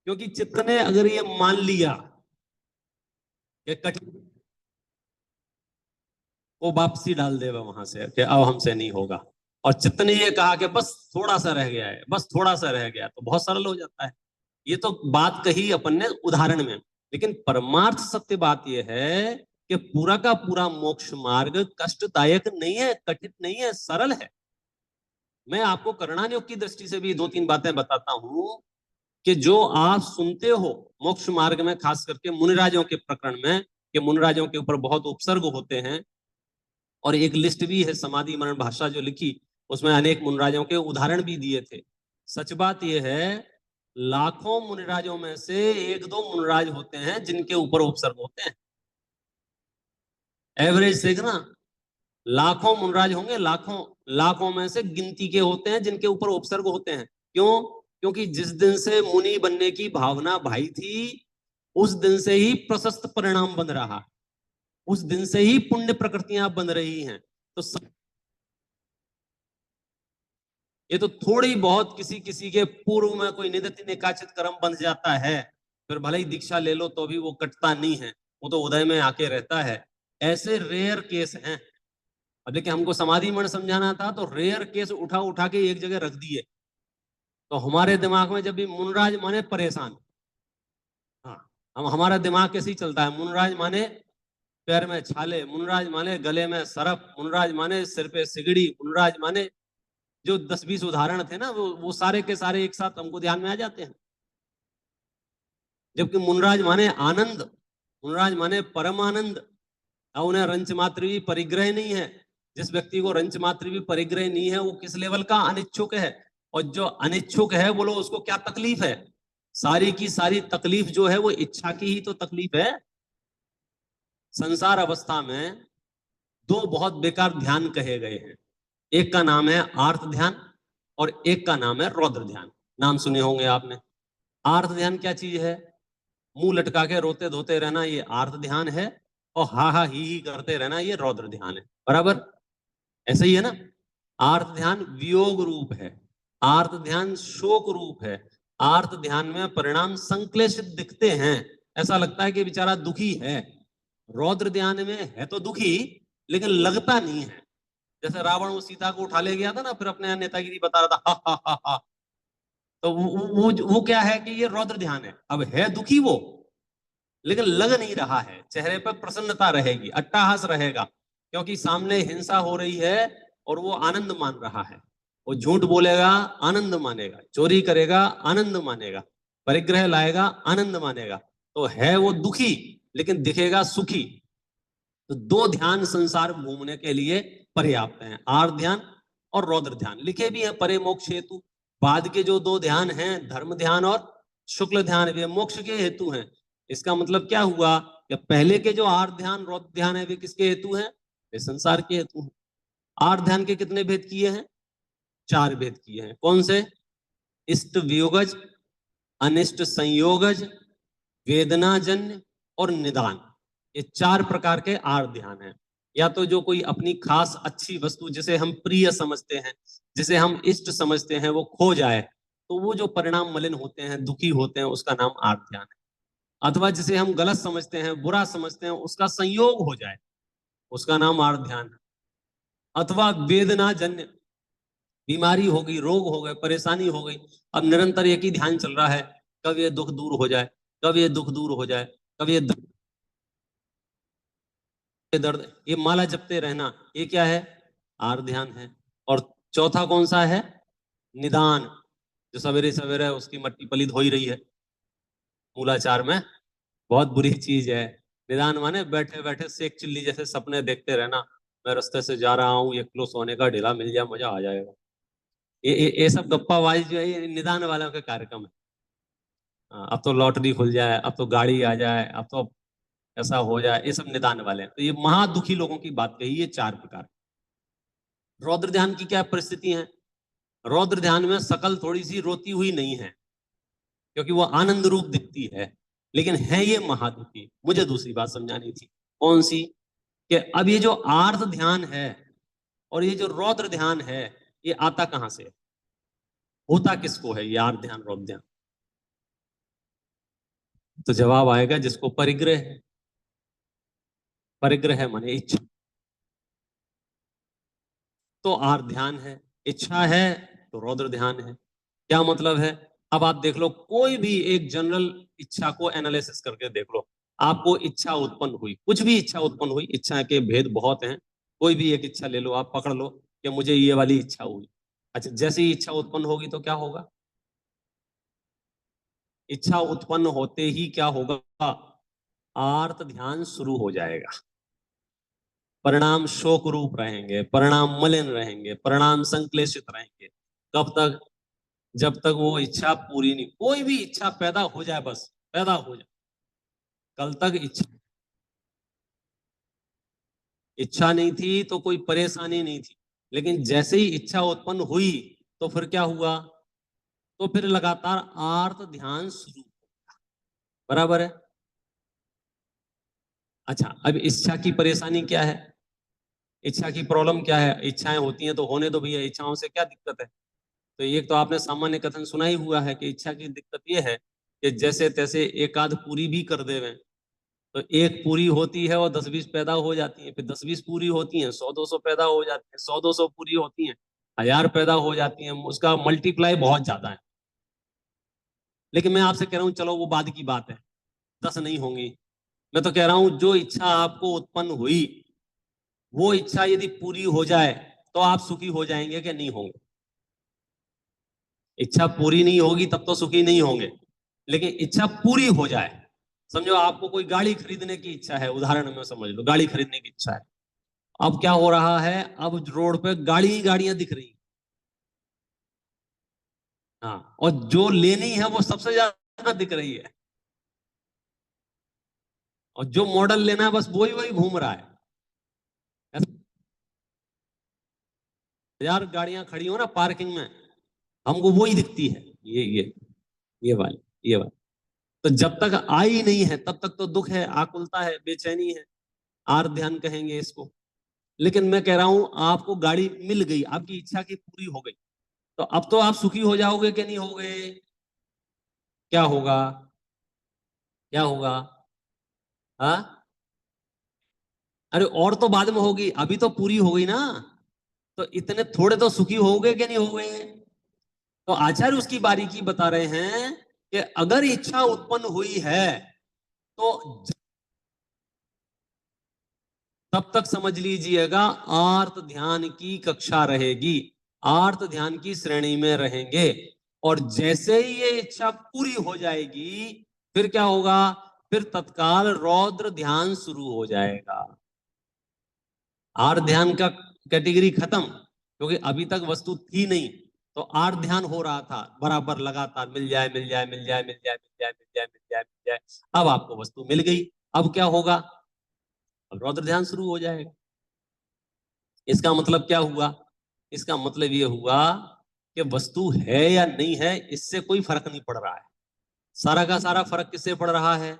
क्योंकि चित्त ने अगर ये मान लिया कि कठिन, वो वापसी डाल देगा वहां से कि अब हमसे नहीं होगा। और चित्त ने ये कहा कि बस थोड़ा सा रह गया है, बस थोड़ा सा रह गया, तो बहुत सरल हो जाता है। ये तो बात कही अपन ने उदाहरण में, लेकिन परमार्थ सत्य बात यह है कि पूरा का पूरा मोक्ष मार्ग कष्टदायक नहीं है, कठिन नहीं है, सरल है। मैं आपको करणान योग की दृष्टि से भी दो तीन बातें बताता हूं कि जो आप सुनते हो मोक्ष मार्ग में, खास करके मुनिराजों के प्रकरण में, कि मुनिराजों के ऊपर बहुत उपसर्ग होते हैं, और एक लिस्ट भी है समाधि मरण भाषा जो लिखी, उसमें अनेक मुनिराजों के उदाहरण भी दिए थे। सच बात यह है, लाखों मुनिराजों में से एक दो मुनिराज होते हैं जिनके ऊपर उपसर्ग होते हैं। एवरेज देखना, लाखों मुनिराज होंगे, लाखों, लाखों में से गिनती के होते हैं जिनके ऊपर उपसर्ग होते हैं। क्यों? क्योंकि जिस दिन से मुनि बनने की भावना भाई थी, उस दिन से ही प्रशस्त परिणाम बन रहा, उस दिन से ही पुण्य प्रकृतियां बन रही हैं। तो ये तो थोड़ी बहुत किसी किसी के पूर्व में कोई निदति निकाचित कर्म बन जाता है, फिर भले ही दीक्षा ले लो तो भी वो कटता नहीं है, वो तो उदय में आके रहता है। ऐसे रेयर केस हैं। अब देखिए, हमको समाधि मण समझाना था तो रेयर केस उठा उठा के एक जगह रख दिए। तो हमारे दिमाग में जब भी मुनराज माने परेशान, हाँ, हम हमारा दिमाग कैसे ही चलता है, मुनराज माने पैर में छाले, मुनराज माने गले में सरफ, मुनराज माने सिर पे सिगड़ी, मुनराज माने जो 10-20 उदाहरण थे ना, वो सारे के सारे एक साथ हमको ध्यान में आ जाते हैं। जबकि मुनराज माने आनंद, मुनराज माने परम आनंद, और उन्हें रंच मात्र भी परिग्रह नहीं है। जिस व्यक्ति को रंच मात्र भी परिग्रह नहीं है वो किस लेवल का अनिच्छुक है, और जो अनिच्छुक है बोलो उसको क्या तकलीफ है। सारी की सारी तकलीफ जो है वो इच्छा की ही तो तकलीफ है। संसार अवस्था में दो बहुत बेकार ध्यान कहे गए हैं, एक का नाम है आर्त ध्यान और एक का नाम है रौद्र ध्यान। नाम सुने होंगे आपने। आर्त ध्यान क्या चीज है? मुंह लटका के रोते धोते रहना ये आर्त ध्यान है, और हा हा ही करते रहना ये रौद्र ध्यान है। बराबर ऐसा ही है ना। आर्त ध्यान वियोग रूप है, आर्त ध्यान शोक रूप है, आर्त ध्यान में परिणाम संक्लेशित दिखते हैं, ऐसा लगता है कि बेचारा दुखी है। रौद्र ध्यान में है तो दुखी लेकिन लगता नहीं है। जैसे रावण वो सीता को उठा ले गया था ना, फिर अपने यहाँ नेतागिरी बता रहा था, हा हा हा हा। तो वो क्या है कि ये रौद्र ध्यान है। अब है दुखी वो, लेकिन लग नहीं रहा है, चेहरे पर प्रसन्नता रहेगी, अट्टहास रहेगा, क्योंकि सामने हिंसा हो रही है और वो आनंद मान रहा है। वो झूठ बोलेगा आनंद मानेगा, चोरी करेगा आनंद मानेगा, परिग्रह लाएगा आनंद मानेगा। तो है वो दुखी लेकिन दिखेगा सुखी। तो दो ध्यान संसार घूमने के लिए पर्याप्त हैं, आर्त ध्यान और रौद्र ध्यान। लिखे भी हैं परे मोक्ष हेतु। बाद के जो दो ध्यान हैं, धर्म ध्यान और शुक्ल ध्यान, वे मोक्ष के हेतु हैं। इसका मतलब क्या हुआ कि पहले के जो आर्त ध्यान रौद्र ध्यान है वे किसके हेतु हैं? वे संसार के हेतु हैं। आर्त ध्यान के कितने भेद किए हैं? 4 भेद किए हैं। कौन से? इष्ट वियोगज, अनिष्ट संयोगज, वेदनाजन्य और निदान। ये 4 प्रकार के आर्त ध्यान हैं। या तो जो कोई अपनी खास अच्छी वस्तु जिसे हम प्रिय समझते हैं, जिसे हम इष्ट समझते हैं, वो खो जाए, तो वो जो परिणाम मलिन होते हैं, दुखी होते हैं, उसका नाम आर्त ध्यान है। अथवा जिसे हम गलत समझते हैं, बुरा समझते हैं, उसका संयोग हो जाए, उसका नाम आर्त ध्यान है। अथवा वेदना जन्य, बीमारी हो गई, रोग हो गए, परेशानी हो गई, अब निरंतर एक ही ध्यान चल रहा है, कब ये दुख दूर हो जाए, कब ये दुख दूर हो जाए, कब ये दर्द, ये माला जपते रहना, ये क्या है? आर्त ध्यान है। और चौथा कौन सा है? निदान, जो सवेरे सवेरे उसकी मट्टी पलीद हो ही रही है मूलाचार में, बहुत बुरी चीज है। निदान माने बैठे बैठे सेक चिल्ली जैसे सपने देखते रहना, मैं रास्ते से जा रहा हूँ, एक किलो सोने का ढेला मिल जाए मजा आ जाएगा। ये सब गप्पाबाजी जो है ये निदान वालों के कार्यक्रम है। अब तो लॉटरी खुल जाए, अब तो गाड़ी आ जाए, अब तो ऐसा हो जाए, ये सब निदान वाले हैं। तो ये महादुखी लोगों की बात कही, ये 4 प्रकार। रौद्र ध्यान की क्या परिस्थिति है? रौद्र ध्यान में शकल थोड़ी सी रोती हुई नहीं है, क्योंकि वो आनंद रूप दिखती है, लेकिन है ये महादुखी। मुझे दूसरी बात समझानी थी। कौन सी? कि अब ये जो आर्त ध्यान है और ये जो रौद्र ध्यान है, ये आता कहां से? होता किसको है ये आर्त ध्यान रौद्र ध्यान? तो जवाब आएगा जिसको परिग्रह है। परिग्रह माने इच्छा, तो आर्त ध्यान है। इच्छा है तो रौद्र ध्यान है। क्या मतलब है? अब आप देख लो, कोई भी एक जनरल इच्छा को एनालिसिस करके देख लो। आपको इच्छा उत्पन्न हुई, कुछ भी इच्छा उत्पन्न हुई, इच्छा के भेद बहुत हैं, कोई भी एक इच्छा ले लो, आप पकड़ लो कि मुझे ये वाली इच्छा हुई। अच्छा, जैसे ही इच्छा उत्पन्न होगी तो क्या होगा? इच्छा उत्पन्न होते ही क्या होगा? आर्त ध्यान शुरू हो जाएगा। परिणाम शोक रूप रहेंगे, परिणाम मलिन रहेंगे, परिणाम संक्लेशित रहेंगे। कब तक? जब तक वो इच्छा पूरी नहीं, कोई भी इच्छा पैदा हो जाए, बस पैदा हो जाए, कल तक इच्छा, इच्छा नहीं थी तो कोई परेशानी नहीं थी, लेकिन जैसे ही इच्छा उत्पन्न हुई तो फिर क्या हुआ? तो फिर लगातार आर्त ध्यान शुरू। बराबर है। अच्छा, अब इच्छा की परेशानी क्या है? इच्छा की प्रॉब्लम क्या है? इच्छाएं होती हैं तो होने दो भैया, इच्छाओं से क्या दिक्कत है? तो एक तो आपने सामान्य कथन सुना ही हुआ है कि इच्छा की दिक्कत यह है कि जैसे तैसे एक आध पूरी भी कर देवे, तो एक पूरी होती है और 10-20 पैदा हो जाती है, फिर 10-20 पूरी होती हैं, 100-200 पैदा हो जाती है, 100-200 पूरी होती हैं, 1000 पैदा हो जाती हैं, उसका मल्टीप्लाई बहुत ज्यादा है। लेकिन मैं आपसे कह रहा हूँ चलो वो बाद की बात है, 10 नहीं होंगी। मैं तो कह रहा हूँ जो इच्छा आपको उत्पन्न हुई, वो इच्छा यदि पूरी हो जाए तो आप सुखी हो जाएंगे कि नहीं होंगे? इच्छा पूरी नहीं होगी तब तो सुखी नहीं होंगे, लेकिन इच्छा पूरी हो जाए। समझो आपको कोई गाड़ी खरीदने की इच्छा है, उदाहरण में समझ लो गाड़ी खरीदने की इच्छा है। अब क्या हो रहा है? अब रोड पे गाड़ी ही गाड़ियां दिख रही। हाँ, और जो लेनी है वो सबसे ज्यादा कहाँ दिख रही है। और जो मॉडल लेना है बस वही वही घूम रहा है। 1000 गाड़ियां खड़ी हो ना पार्किंग में, हमको वो ही दिखती है, ये वाली। तो जब तक आई नहीं है तब तक तो दुख है, आकुलता है, बेचैनी है, आर ध्यान कहेंगे इसको। लेकिन मैं कह रहा हूं आपको गाड़ी मिल गई, आपकी इच्छा की पूरी हो गई, तो अब तो आप सुखी हो जाओगे कि नहीं होगे? क्या होगा? क्या होगा? हाँ? अरे और तो बाद में होगी, अभी तो पूरी हो गई ना, तो इतने थोड़े तो सुखी होगे कि नहीं होगे? तो आचार्य उसकी बारीकी बता रहे हैं कि अगर इच्छा उत्पन्न हुई है तो तब तक समझ लीजिएगा आर्त ध्यान की कक्षा रहेगी, आर्त ध्यान की श्रेणी में रहेंगे। और जैसे ही ये इच्छा पूरी हो जाएगी फिर क्या होगा? फिर तत्काल रौद्र ध्यान शुरू हो जाएगा। आर्त ध्यान का कैटेगरी खत्म, क्योंकि अभी तक वस्तु थी नहीं, तो आर्त ध्यान हो रहा था बराबर लगातार, मिल जाए मिल जाए मिल जाए मिल जाए मिल जाए मिल जाए मिल जाए मिल जाए। अब आपको वस्तु मिल गई, अब क्या होगा? अब रौद्र ध्यान शुरू हो जाएगा। इसका मतलब क्या हुआ? इसका मतलब ये हुआ कि वस्तु है या नहीं है इससे कोई फर्क नहीं पड़ रहा है। सारा का सारा फर्क किससे पड़ रहा है?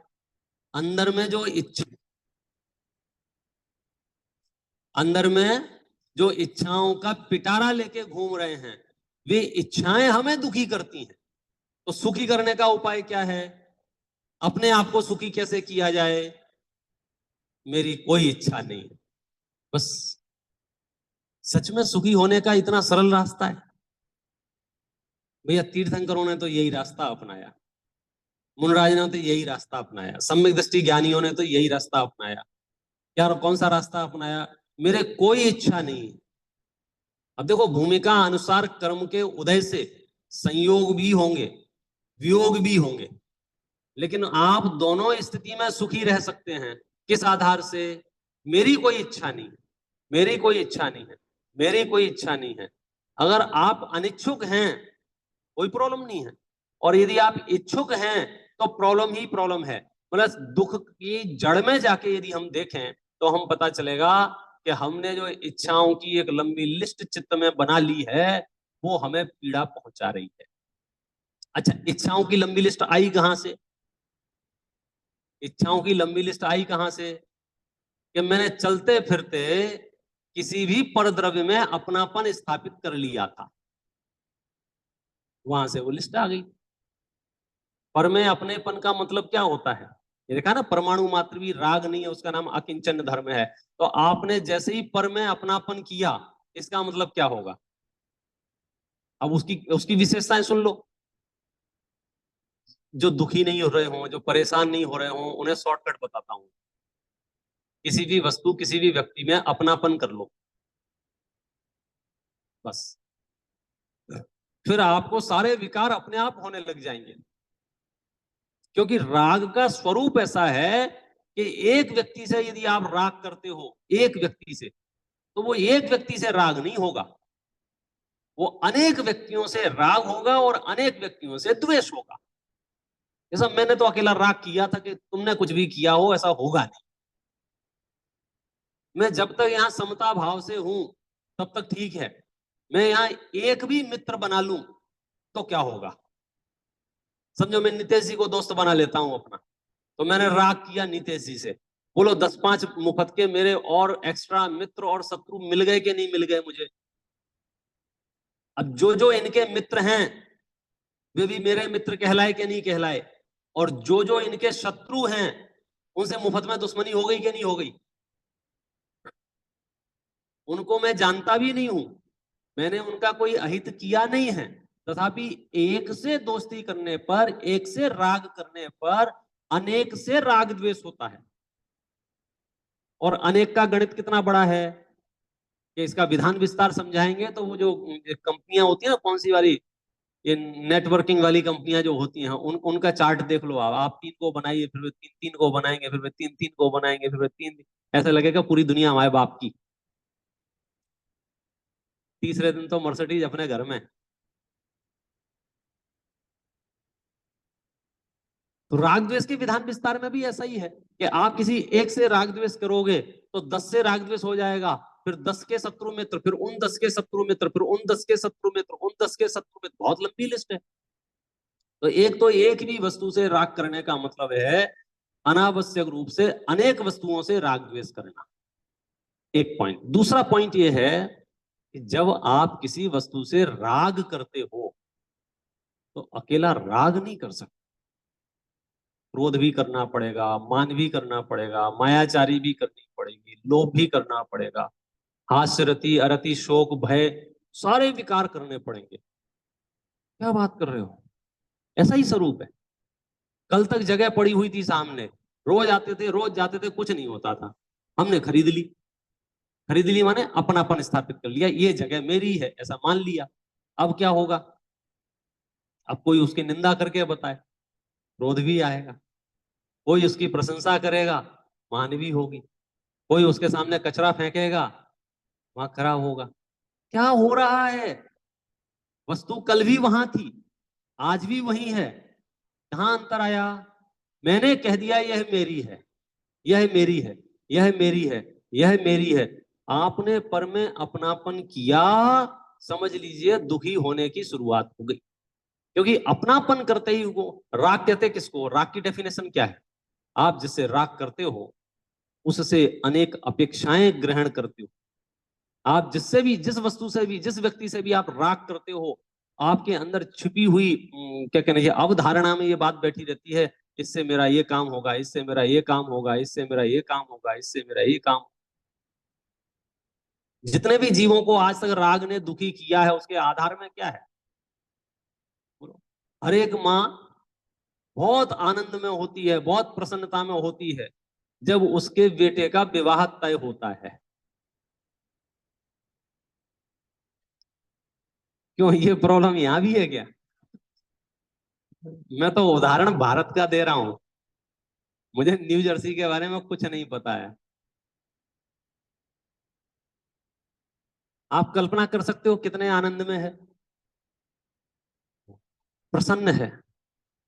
अंदर में जो इच्छा, अंदर में जो इच्छाओं का पिटारा लेके घूम रहे हैं, वे इच्छाएं हमें दुखी करती हैं। तो सुखी करने का उपाय क्या है? अपने आप को सुखी कैसे किया जाए? मेरी कोई इच्छा नहीं है, बस। सच में सुखी होने का इतना सरल रास्ता है भैया। तीर्थंकरों ने तो यही रास्ता अपनाया, मुनराज ने तो यही रास्ता अपनाया, सम्यक दृष्टि ज्ञानियों ने तो यही रास्ता अपनाया। यार कौन सा रास्ता अपनाया? मेरे कोई इच्छा नहीं है। अब देखो, भूमिका अनुसार कर्म के उदय से संयोग भी होंगे, वियोग भी होंगे, लेकिन आप दोनों स्थिति में सुखी रह सकते हैं। किस आधार से? मेरी कोई इच्छा नहीं है, मेरी कोई इच्छा नहीं है, मेरी कोई इच्छा नहीं है। अगर आप अनिच्छुक हैं कोई प्रॉब्लम नहीं है, और यदि आप इच्छुक हैं तो प्रॉब्लम ही प्रॉब्लम है। मतलब दुख की जड़ में जाके यदि हम देखें तो हम पता चलेगा कि हमने जो इच्छाओं की एक लंबी लिस्ट चित्त में बना ली है वो हमें पीड़ा पहुंचा रही है। अच्छा, इच्छाओं की लंबी लिस्ट आई कहां से? इच्छाओं की लंबी लिस्ट आई कहां से? कि मैंने चलते फिरते किसी भी परद्रव्य में अपनापन स्थापित कर लिया था, वहां से वो लिस्ट आ गई। पर में अपनेपन का मतलब क्या होता है? ये देखा ना, परमाणु मात्र भी राग नहीं है, उसका नाम अकिंचन धर्म है। तो आपने जैसे ही पर में अपनापन किया, इसका मतलब क्या होगा? अब उसकी उसकी विशेषताएं सुन लो। जो दुखी नहीं हो रहे हो, जो परेशान नहीं हो रहे हो, उन्हें शॉर्टकट बताता हूं। किसी भी वस्तु, किसी भी व्यक्ति में अपनापन कर लो, बस। फिर आपको सारे विकार अपने आप होने लग जाएंगे, क्योंकि राग का स्वरूप ऐसा है कि एक व्यक्ति से यदि आप राग करते हो, एक व्यक्ति से, तो वो एक व्यक्ति से राग नहीं होगा, वो अनेक व्यक्तियों से राग होगा और अनेक व्यक्तियों से द्वेष होगा। जैसा मैंने तो अकेला राग किया था कि तुमने कुछ भी किया हो, ऐसा होगा नहीं। मैं जब तक यहां समता भाव से हूं तब तक ठीक है। मैं यहां एक भी मित्र बना लूं तो क्या होगा? समझो मैं नितेश जी को दोस्त बना लेता हूं अपना, तो मैंने राग किया नितेश जी से। बोलो 10-5 मुफ्त के मेरे और एक्स्ट्रा मित्र और शत्रु मिल गए कि नहीं मिल गए मुझे? अब जो जो इनके मित्र हैं वे भी मेरे मित्र कहलाए कि नहीं कहलाए? और जो जो इनके शत्रु हैं उनसे मुफ्त में दुश्मनी हो गई कि नहीं हो गई? उनको मैं जानता भी नहीं हूं, मैंने उनका कोई अहित किया नहीं है, तथापि एक से दोस्ती करने पर, एक से राग करने पर अनेक से राग द्वेष होता है। और अनेक का गणित कितना बड़ा है कि इसका विधान विस्तार समझाएंगे तो वो जो कंपनियां होती है ना, कौन सी वाली, ये नेटवर्किंग वाली कंपनियां जो होती हैं, उनका चार्ट देख लो। आप 3 को बनाइए, फिर वे 3 को बनाएंगे, फिर वे 3 को बनाएंगे, फिर वे 3, ऐसा लगेगा पूरी दुनिया हमारे बाप की। तीसरे दिन तो मर्सिडीज अपने घर में। तो राग द्वेष के विधान विस्तार में भी ऐसा ही है कि आप किसी एक से राग द्वेष करोगे तो 10 से राग द्वेष हो जाएगा, फिर 10 के शत्रु मित्र, फिर उन 10 के शत्रु मित्र, फिर उन 10 के शत्रु मित्र, उन 10 के शत्रु मित्र, बहुत लंबी लिस्ट है। तो एक भी वस्तु से राग करने का मतलब है अनावश्यक रूप से अनेक वस्तुओं से राग द्वेष करना, एक पॉइंट। दूसरा पॉइंट यह है कि जब आप किसी वस्तु से राग करते हो तो अकेला राग नहीं कर सकते, क्रोध भी करना पड़ेगा, मान भी करना पड़ेगा, मायाचारी भी करनी पड़ेगी, लोभ भी करना पड़ेगा, हास्य रति अरति शोक भय सारे विकार करने पड़ेंगे। क्या बात कर रहे हो, ऐसा ही स्वरूप है। कल तक जगह पड़ी हुई थी सामने, रोज आते थे रोज जाते थे, कुछ नहीं होता था, हमने खरीद ली। खरीद ली माने अपनापन स्थापित कर लिया, ये जगह मेरी है ऐसा मान लिया। अब क्या होगा, अब कोई उसकी निंदा करके बताए, क्रोध भी आएगा, कोई उसकी प्रशंसा करेगा, मान भी होगी, कोई उसके सामने कचरा फेंकेगा, वहां खड़ा होगा। क्या हो रहा है, वस्तु कल भी वहां थी, आज भी वही है, कहां अंतर आया? मैंने कह दिया यह मेरी है, यह मेरी है, यह मेरी है, यह मेरी है। आपने पर में अपनापन किया, समझ लीजिए दुखी होने की शुरुआत हो गई। क्योंकि अपनापन करते ही वो राग कहते किसको, राग की डेफिनेशन क्या है? आप जिससे राग करते हो उससे अनेक अपेक्षाएं ग्रहण करते हो। आप जिससे भी, जिस वस्तु से भी, जिस व्यक्ति से भी आप राग करते हो, आपके अंदर छुपी हुई क्या कहना है, अवधारणा में ये बात बैठी रहती है, इससे मेरा ये काम होगा, इससे मेरा ये काम होगा, इससे मेरा ये काम होगा, इससे मेरा ये काम। जितने भी जीवों को आज तक राग ने दुखी किया है उसके आधार में क्या है? बोलो। हर एक माँ बहुत आनंद में होती है, बहुत प्रसन्नता में होती है जब उसके बेटे का विवाह तय होता है। क्यों, ये प्रॉब्लम यहां भी है क्या? मैं तो उदाहरण भारत का दे रहा हूं, मुझे न्यू जर्सी के बारे में कुछ नहीं पता है। आप कल्पना कर सकते हो कितने आनंद में है, प्रसन्न है।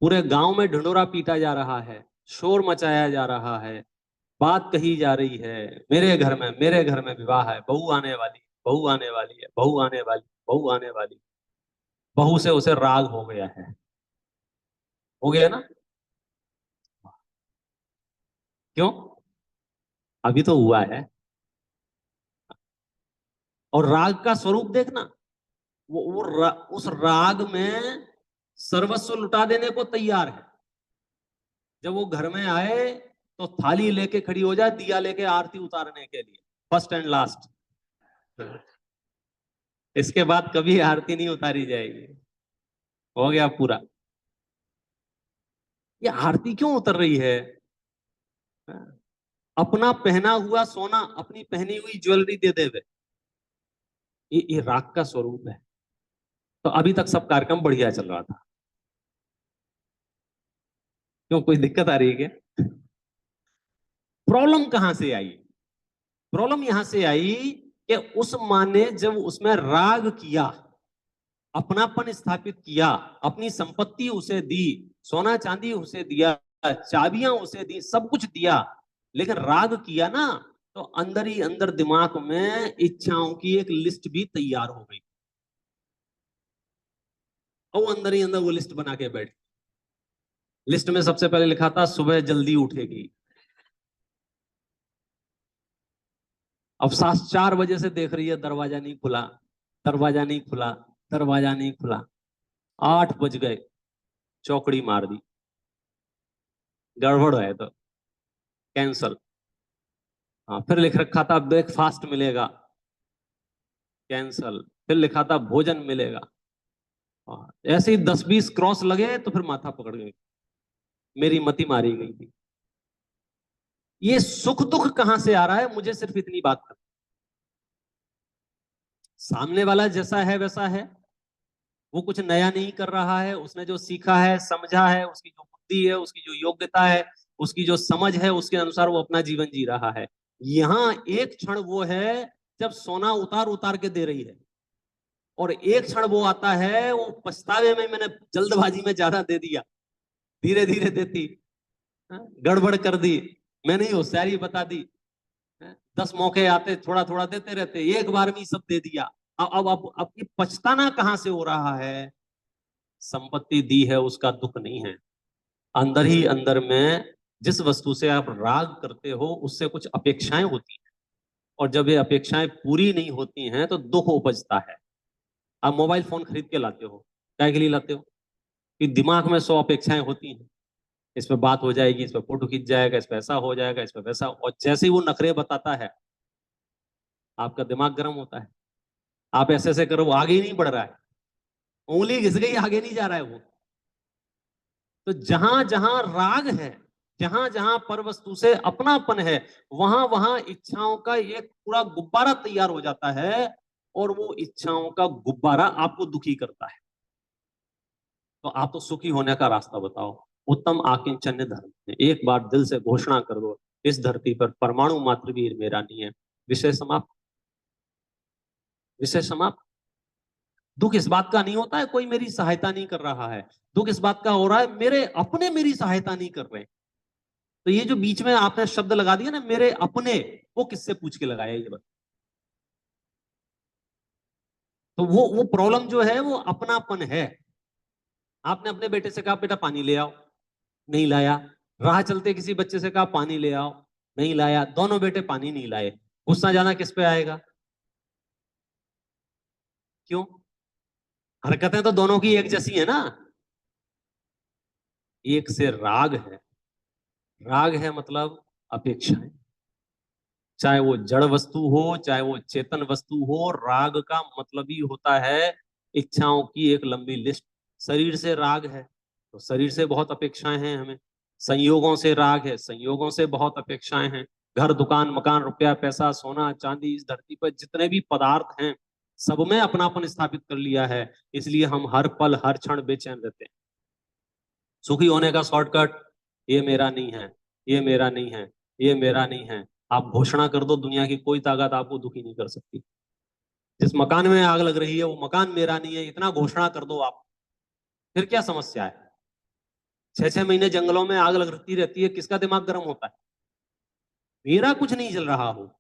पूरे गांव में ढिंढोरा पीटा जा रहा है, शोर मचाया जा रहा है, बात कही जा रही है, मेरे घर में विवाह है, बहू आने वाली, बहू आने वाली है, बहू आने वाली, बहू आने वाली। बहू से उसे राग हो गया है, हो गया ना? क्यों? अभी तो हुआ है। और राग का स्वरूप देखना, उस राग में सर्वस्व लुटा देने को तैयार है। जब वो घर में आए तो थाली लेके खड़ी हो जाए, दिया लेके आरती उतारने के लिए, फर्स्ट एंड लास्ट। इसके बाद कभी आरती नहीं उतारी जाएगी, हो गया पूरा। ये आरती क्यों उतर रही है? अपना पहना हुआ सोना, अपनी पहनी हुई ज्वेलरी दे देवे, ये राग का स्वरूप है। तो अभी तक सब कार्यक्रम बढ़िया चल रहा था, क्यों, कोई दिक्कत आ रही है क्या? प्रॉब्लम कहां से आई? प्रॉब्लम यहां से आई कि उस माँ ने जब उसमें राग किया, अपनापन स्थापित किया, अपनी संपत्ति उसे दी, सोना चांदी उसे दिया, चाबियां उसे दी, सब कुछ दिया, लेकिन राग किया ना, तो अंदर ही अंदर दिमाग में इच्छाओं की एक लिस्ट भी तैयार हो गई, और अंदर ही अंदर वो लिस्ट बना के बैठ। लिस्ट में सबसे पहले लिखा था सुबह जल्दी उठेगी। अब सास 4 बजे से देख रही है, दरवाजा नहीं खुला, दरवाजा नहीं खुला, दरवाजा नहीं खुला। 8 बज गए, चौकड़ी मार दी, गड़बड़ है तो कैंसल। हाँ, फिर लिख रखा था ब्रेकफास्ट मिलेगा, कैंसल। फिर लिखा था भोजन मिलेगा। हाँ, ऐसे ही 10-20 क्रॉस लगे तो फिर माथा पकड़ गई, मेरी मति मारी गई थी। ये सुख दुख कहां से आ रहा है, मुझे सिर्फ इतनी बात कर। सामने वाला जैसा है वैसा है, वो कुछ नया नहीं कर रहा है, उसने जो सीखा है, समझा है, उसकी जो बुद्धि है, उसकी जो योग्यता है, उसकी जो समझ है, उसके अनुसार वो अपना जीवन जी रहा है। यहाँ एक क्षण वो है जब सोना उतार उतार के दे रही है, और एक क्षण वो आता है, वो पछतावे में मैंने जल्दबाजी में ज्यादा दे दिया, धीरे धीरे देती, गड़बड़ कर दी, मैंने ही होशियारी बता दी, 10 मौके आते थोड़ा थोड़ा देते रहते, एक बार में सब दे दिया। अब ये पछताना कहां से हो रहा है? संपत्ति दी है उसका दुख नहीं है, अंदर ही अंदर में जिस वस्तु से आप राग करते हो उससे कुछ अपेक्षाएं होती हैं, और जब ये अपेक्षाएं पूरी नहीं होती हैं तो दुख उपजता है। आप मोबाइल फोन खरीद के लाते हो, क्या के लिए लाते हो? कि दिमाग में 100 अपेक्षाएं होती हैं, इस पे बात हो जाएगी, इस पे फोटो खींच जाएगा, इस पे ऐसा हो जाएगा, इस पे वैसा, और जैसे ही वो नखरे बताता है आपका दिमाग गर्म होता है। आप ऐसे ऐसे करो, वो आगे ही नहीं बढ़ रहा है, उंगली घिस गई, आगे नहीं जा रहा है वो। तो जहां जहां राग है, जहां जहां पर वस्तु से अपनापन है, वहां वहां इच्छाओं का एक पूरा गुब्बारा तैयार हो जाता है, और वो इच्छाओं का गुब्बारा आपको दुखी करता है। तो आप तो सुखी होने का रास्ता बताओ। उत्तम आकिंचन्य धर्म है, एक बार दिल से घोषणा कर दो, इस धरती पर परमाणु मात्र भी मेरा नहीं है। विषय समाप्त, विषय समाप्त। दुख इस बात का नहीं होता है कोई मेरी सहायता नहीं कर रहा है, दुख इस बात का हो रहा है मेरे अपने मेरी सहायता नहीं कर रहे। तो ये जो बीच में आपने शब्द लगा दिया ना, मेरे अपने, वो किससे पूछ के लगाया ये बता? तो वो प्रॉब्लम जो है वो अपनापन है। आपने अपने बेटे से कहा बेटा पानी ले आओ, नहीं लाया। राह चलते किसी बच्चे से कहा पानी ले आओ, नहीं लाया। दोनों बेटे पानी नहीं लाए, गुस्सा जाना किस पे आएगा? क्यों? हरकतें तो दोनों की एक जैसी है ना। एक से राग है, राग है मतलब अपेक्षाएं, चाहे वो जड़ वस्तु हो चाहे वो चेतन वस्तु हो, राग का मतलब ही होता है इच्छाओं की एक लंबी लिस्ट। शरीर से राग है तो शरीर से बहुत अपेक्षाएं हैं हमें, संयोगों से राग है, संयोगों से बहुत अपेक्षाएं हैं। घर दुकान मकान रुपया पैसा सोना चांदी, इस धरती पर जितने भी पदार्थ हैं सब में अपनापन स्थापित कर लिया है, इसलिए हम हर पल हर क्षण बेचैन रहते हैं। सुखी होने का शॉर्टकट, ये मेरा नहीं है, ये मेरा नहीं है, ये मेरा नहीं है। आप घोषणा कर दो, दुनिया की कोई ताकत आपको दुखी नहीं कर सकती। जिस मकान में आग लग रही है वो मकान मेरा नहीं है, इतना घोषणा कर दो आप, फिर क्या समस्या है? 6 6 महीने जंगलों में आग लगती रहती है, किसका दिमाग गर्म होता है? मेरा कुछ नहीं चल रहा हो,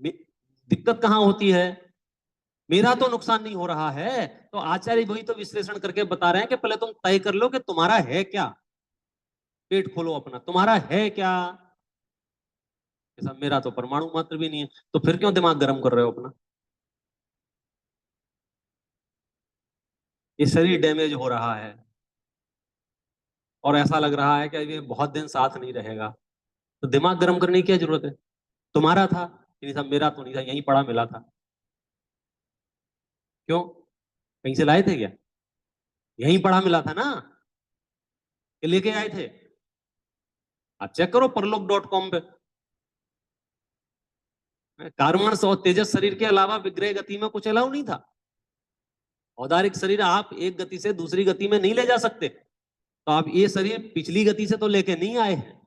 दिक्कत कहां होती है? मेरा तो नुकसान नहीं हो रहा है। तो आचार्य वही तो विश्लेषण करके बता रहे हैं कि पहले तुम तय कर लो कि तुम्हारा है क्या। पेट खोलो अपना, तुम्हारा है क्या? ऐसा मेरा तो परमाणु मात्र भी नहीं है, तो फिर क्यों दिमाग गर्म कर रहे हो अपना? ये शरीर डैमेज हो रहा है और ऐसा लग रहा है कि ये बहुत दिन साथ नहीं रहेगा, तो दिमाग गर्म करने की क्या जरूरत है? तुम्हारा था कि नहीं था? मेरा तो नहीं था, यहीं पड़ा मिला था। क्यों? कहीं से लाए थे क्या? यहीं पड़ा मिला था ना, कि लेके आए थे? आप चेक करो परलोक.com पे। कार्बन और तेजस शरीर के अलावा विग्रह गति में कुछ अलाउ नहीं था। औदारिक शरीर आप एक गति से दूसरी गति में नहीं ले जा सकते, तो आप ये शरीर पिछली गति से तो लेके नहीं आए हैं,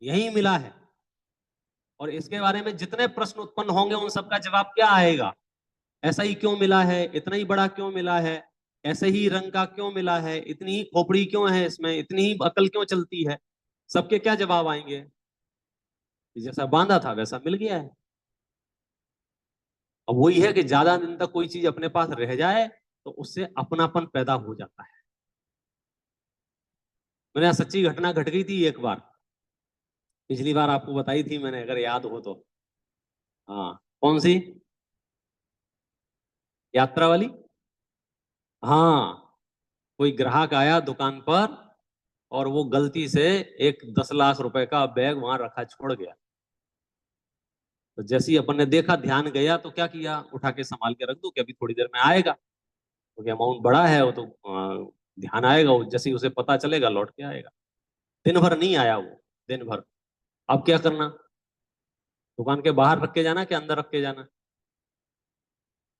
यही मिला है। और इसके बारे में जितने प्रश्न उत्पन्न होंगे उन सबका जवाब क्या आएगा? ऐसा ही क्यों मिला है, इतना ही बड़ा क्यों मिला है, ऐसे ही रंग का क्यों मिला है, इतनी ही खोपड़ी क्यों है इसमें, इतनी ही अकल क्यों चलती है? सबके क्या जवाब आएंगे? जैसा बांधा था वैसा मिल गया है। अब वही है कि ज्यादा दिन तक कोई चीज अपने पास रह जाए तो उससे अपनापन पैदा हो जाता है। मेरे यहाँ सच्ची घटना घट गई थी एक बार, पिछली बार आपको बताई थी मैंने, अगर याद हो तो। हाँ, कौन सी? यात्रा वाली। हाँ, कोई ग्राहक आया दुकान पर और वो गलती से एक 10 लाख रुपए का बैग वहां रखा छोड़ गया। तो जैसे ही अपन ने देखा, ध्यान गया, तो क्या किया, उठा के संभाल के रख दो कि अभी थोड़ी देर में आएगा, क्योंकि अमाउंट बड़ा है वो तो ध्यान आएगा, वो जैसे ही उसे पता चलेगा लौट के आएगा। दिन भर नहीं आया वो, दिन भर। अब क्या करना, दुकान के बाहर रख के जाना कि अंदर रख के जाना?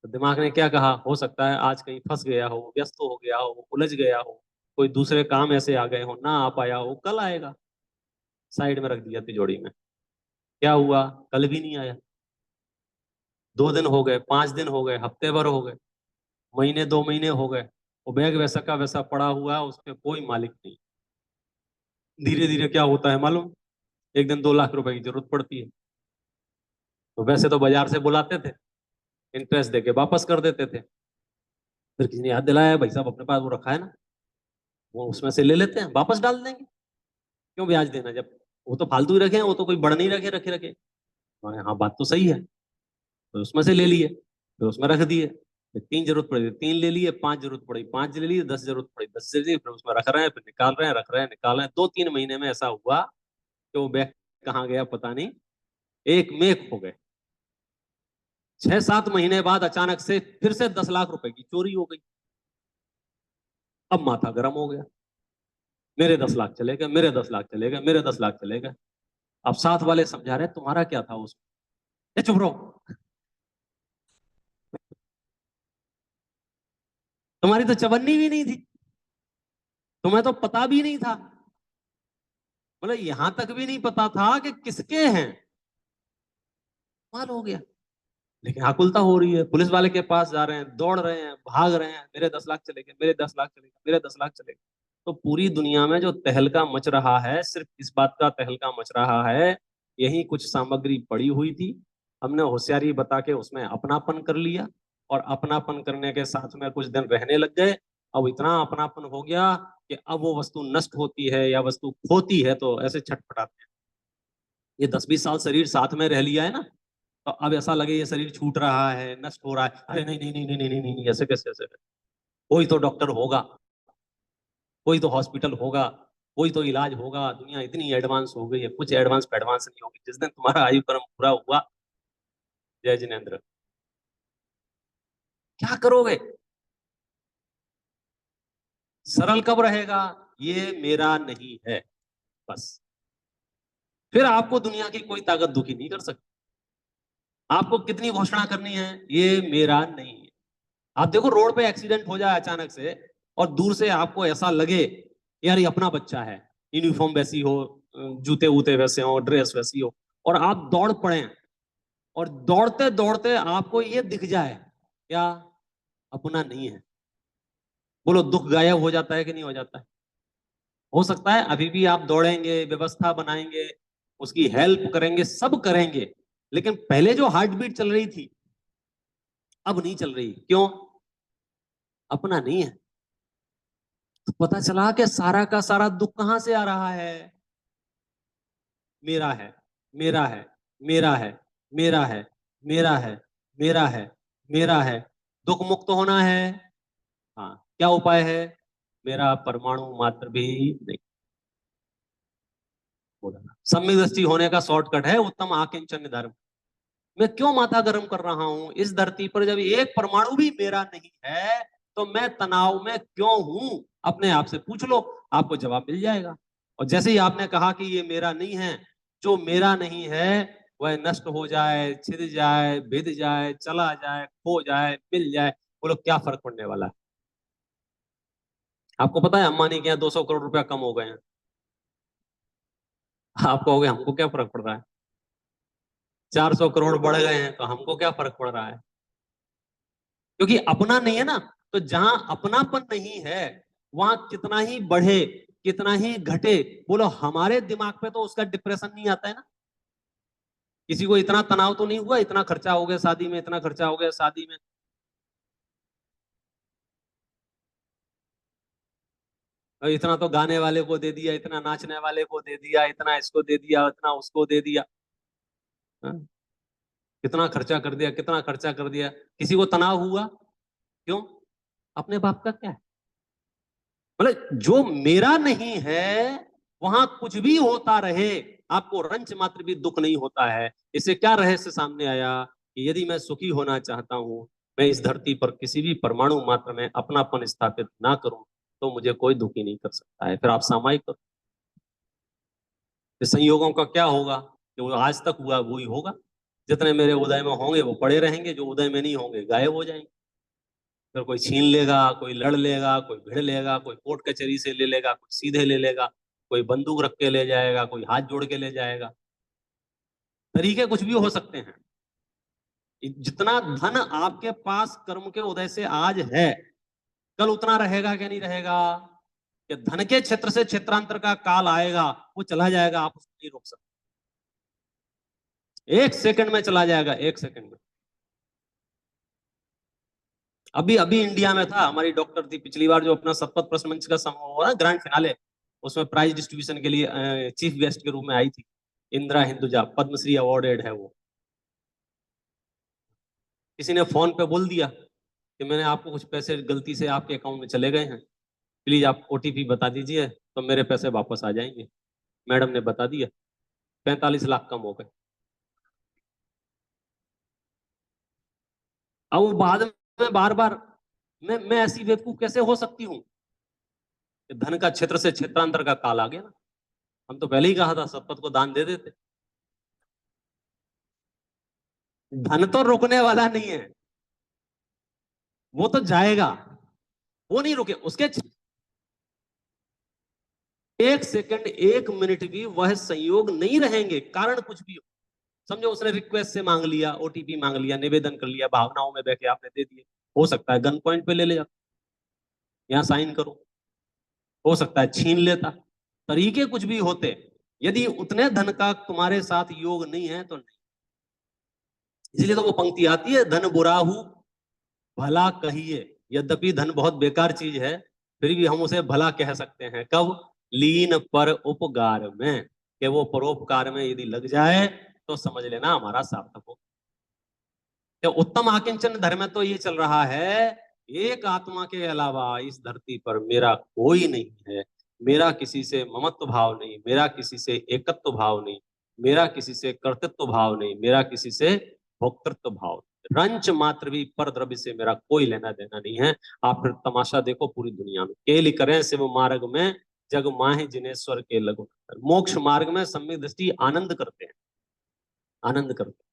तो दिमाग ने क्या कहा, हो सकता है आज कहीं फंस गया हो, व्यस्त हो गया हो, उलझ गया हो, कोई दूसरे काम ऐसे आ गए हो, ना आ पाया हो, कल आएगा। साइड में रख दिया तिजोरी में। क्या हुआ, कल भी नहीं आया। 2 दिन हो गए, 5 दिन हो गए, हफ्ते भर हो गए, महीने 2 महीने हो गए, वो बैग वैसा का वैसा पड़ा हुआ है, उसके कोई मालिक नहीं। धीरे धीरे क्या होता है मालूम, एक दिन 2 लाख रुपए की जरूरत पड़ती है, तो वैसे तो बाजार से बुलाते थे, इंटरेस्ट देके वापस कर देते थे। फिर किसी ने याद दिलाया, भाई साहब अपने पास वो रखा है ना, वो उसमें से ले लेते हैं, वापस डाल देंगे, क्यों ब्याज देना, जब वो तो फालतू ही रखे हैं, वो तो कोई बढ़ नहीं रखे रखे रखे। हाँ बात तो सही है, तो उसमें से ले लिए, फिर उसमें रख दिए, फिर 3 जरूरत पड़ी, 3 ले लिए, 5 जरूरत पड़ी, 5 ले लिए, 10 जरूरत पड़ी, 10 ले लिए, फिर उसमें रख रहे हैं, फिर निकाल रहे हैं, रख रहे हैं, निकाल रहे हैं। 2-3 महीने में ऐसा हुआ कि वो बैग कहाँ गया पता नहीं, एक में एक हो गए। 6-7 महीने बाद अचानक से फिर से 10 लाख रुपए की चोरी हो गई। अब माथा गर्म हो गया, मेरे 10 लाख चले गए, मेरे 10 लाख चले गए, मेरे 10 लाख चले गए। अब साथ वाले समझा रहे तुम्हारा क्या था उसमें, ये चुप रहो, तुम्हारी तो चवन्नी भी नहीं थी, तुम्हें तो पता भी नहीं था, मतलब यहां तक भी नहीं पता था कि किसके हैं। माल हो गया, लेकिन आकुलता हो रही है, पुलिस वाले के पास जा रहे हैं, दौड़ रहे हैं, भाग रहे हैं, मेरे 10 लाख चले गए, मेरे 10 लाख चले गए, मेरे 10 लाख चले गए। तो पूरी दुनिया में जो तहलका मच रहा है, सिर्फ इस बात का तहलका मच रहा है, यही कुछ सामग्री पड़ी हुई थी, हमने होशियारी बता के उसमें अपनापन कर लिया, और अपनापन करने के साथ में कुछ दिन रहने लग गए। अब इतना अपनापन हो गया कि अब वो वस्तु नष्ट होती है या वस्तु खोती है तो ऐसे छटपटाते हैं। ये 10-20 साल शरीर साथ में रह लिया है ना, तो अब ऐसा लगे ये शरीर छूट रहा है, नष्ट हो रहा है, अरे नहीं नहीं नहीं नहीं नहीं नहीं नहीं नहीं, ऐसे कैसे, ऐसे कैसे? कोई तो डॉक्टर होगा, कोई तो हॉस्पिटल होगा, कोई तो इलाज होगा, दुनिया इतनी एडवांस हो गई है, कुछ एडवांस पे एडवांस नहीं होगी। जिस दिन तुम्हारा आयु कर्म पूरा हुआ, जय जिनेन्द्र, क्या करोगे? सरल कब रहेगा, ये मेरा नहीं है, बस। फिर आपको दुनिया की कोई ताकत दुखी नहीं कर सकती। आपको कितनी घोषणा करनी है, ये मेरा नहीं है। आप देखो रोड पे एक्सीडेंट हो जाए अचानक से, और दूर से आपको ऐसा लगे यार ये अपना बच्चा है, यूनिफॉर्म वैसी हो, जूते वूते वैसे हो, ड्रेस वैसी हो, और आप दौड़ पड़े, और दौड़ते दौड़ते आपको ये दिख जाए क्या, अपना नहीं है, बोलो दुख गायब हो जाता है कि नहीं हो जाता है? हो सकता है अभी भी आप दौड़ेंगे, व्यवस्था बनाएंगे, उसकी हेल्प करेंगे, सब करेंगे, लेकिन पहले जो हार्ट बीट चल रही थी अब नहीं चल रही, क्यों? अपना नहीं है। तो पता चला कि सारा का सारा दुख कहां से आ रहा है, मेरा है, मेरा है, मेरा है, मेरा है, मेरा है, मेरा है, मेरा है। दुख मुक्त होना है, हाँ क्या उपाय है, मेरा परमाणु मात्र भी नहीं बोला। सम्यक दृष्टि होने का शॉर्टकट है उत्तम आकिंचन धर्म। मैं क्यों माथा गर्म कर रहा हूं इस धरती पर, जब एक परमाणु भी मेरा नहीं है, तो मैं तनाव में क्यों हूं? अपने आप से पूछ लो, आपको जवाब मिल जाएगा। और जैसे ही आपने कहा कि ये मेरा नहीं है, जो मेरा नहीं है वह नष्ट हो जाए, छिद जाए, भिद जाए, चला जाए, खो जाए, मिल जाए, बोलो क्या फर्क पड़ने वाला है? आपको पता है अंबानी के यहाँ 200 करोड़ रुपया कम हो गए हैं, आप कहोगे हमको क्या फर्क पड़ रहा है? 400 करोड़ बढ़ गए हैं तो हमको क्या फर्क पड़ रहा है? क्योंकि अपना नहीं है ना। तो जहां अपनापन नहीं है, वहां कितना ही बढ़े, कितना ही घटे, बोलो हमारे दिमाग पे तो उसका डिप्रेशन नहीं आता है ना। किसी को इतना तनाव तो नहीं हुआ, इतना खर्चा हो गया शादी में, इतना खर्चा हो गया शादी में, और इतना तो गाने वाले को दे दिया, इतना नाचने वाले को दे दिया, इतना इसको दे दिया, इतना उसको दे दिया, हाँ? कितना खर्चा कर दिया, कितना खर्चा कर दिया, किसी को तनाव हुआ? क्यों? अपने बाप का क्या है? मतलब जो मेरा नहीं है, वहां कुछ भी होता रहे, आपको रंच मात्र भी दुख नहीं होता है। इससे क्या रहस्य सामने आया कि यदि मैं सुखी होना चाहता हूं, मैं इस धरती पर किसी भी परमाणु मात्र में अपनापन स्थापित ना करूं, तो मुझे कोई दुखी नहीं कर सकता है। फिर आप सामायिक करो, संयोगों का क्या होगा, जो आज तक हुआ वो ही होगा। जितने मेरे उदय में होंगे वो पड़े रहेंगे, जो उदय में नहीं होंगे गायब हो जाएंगे। फिर कोई छीन लेगा, कोई लड़ लेगा, कोई भिड़ लेगा, कोई कोर्ट कचहरी से ले लेगा, कोई सीधे ले लेगा, कोई बंदूक रख के ले जाएगा, कोई हाथ जोड़ के ले जाएगा। तरीके कुछ भी हो सकते हैं। जितना धन आपके पास कर्म के उदय से आज है, कल उतना रहेगा क्या नहीं रहेगा? कि धन के क्षेत्र से क्षेत्रांतर का काल आएगा, वो चला जाएगा, आप उसको नहीं रोक सकते। 1 सेकंड में चला जाएगा, 1 सेकंड में। अभी अभी इंडिया में था, हमारी डॉक्टर थी पिछली बार जो अपना शपथ प्रश्न मंच का समारोह हुआ ग्रैंड फिनाले, उसमें प्राइज डिस्ट्रीब्यूशन के लिए चीफ गेस्ट के रूप में आई थी। इंदिरा हिंदुजा, पद्मश्री अवार्डेड है वो। किसी ने फोन पे बोल दिया कि मैंने आपको कुछ पैसे गलती से आपके अकाउंट में चले गए हैं, प्लीज आप ओटीपी बता दीजिए तो मेरे पैसे वापस आ जाएंगे। मैडम ने बता दिया, 45 लाख कम हो गए। अब वो बाद में बार बार मैं ऐसी बेवकूफ कैसे हो सकती हूँ? धन का क्षेत्र से क्षेत्रांतर का काल आ गया ना। हम तो पहले ही कहा था शपथ को दान दे देते। धन तो रुकने वाला नहीं है, वो तो जाएगा, वो नहीं रुके। उसके 1 सेकंड 1 मिनट भी वह संयोग नहीं रहेंगे, कारण कुछ भी हो। समझो उसने रिक्वेस्ट से मांग लिया, ओटीपी मांग लिया, निवेदन कर लिया, भावनाओं में बहके आपने दे दिए, हो सकता है गन पॉइंट पे ले जाता, यहाँ साइन करो, हो सकता है छीन लेता, तरीके कुछ भी होते। यदि उतने धन का तुम्हारे साथ योग नहीं है तो नहीं। इसलिए तो वो पंक्ति आती है, धन बुराहु भला कहिए। यद्यपि धन बहुत बेकार चीज है, फिर भी हम उसे भला कह सकते हैं। कब? लीन पर उपकार में, कि वो परोपकार में यदि लग जाए तो समझ लेना हमारा सार्थक हो। तो उत्तम आकिंचन धर्म तो ये चल रहा है, एक आत्मा के अलावा इस धरती पर मेरा कोई नहीं है। मेरा किसी से ममत्व भाव नहीं, मेरा किसी से एकत्व भाव नहीं, मेरा किसी से कर्तृत्व भाव नहीं, मेरा किसी से भोक्तृत्व भाव, रंच मात्र भी पर द्रव्य से मेरा कोई लेना देना नहीं है। आप फिर तमाशा देखो पूरी दुनिया में, केली करें शिव मार्ग में जग माहि जिनेश्वर के लगु। मोक्ष मार्ग में सम्यक दृष्टि आनंद करते हैं, आनंद करते हैं।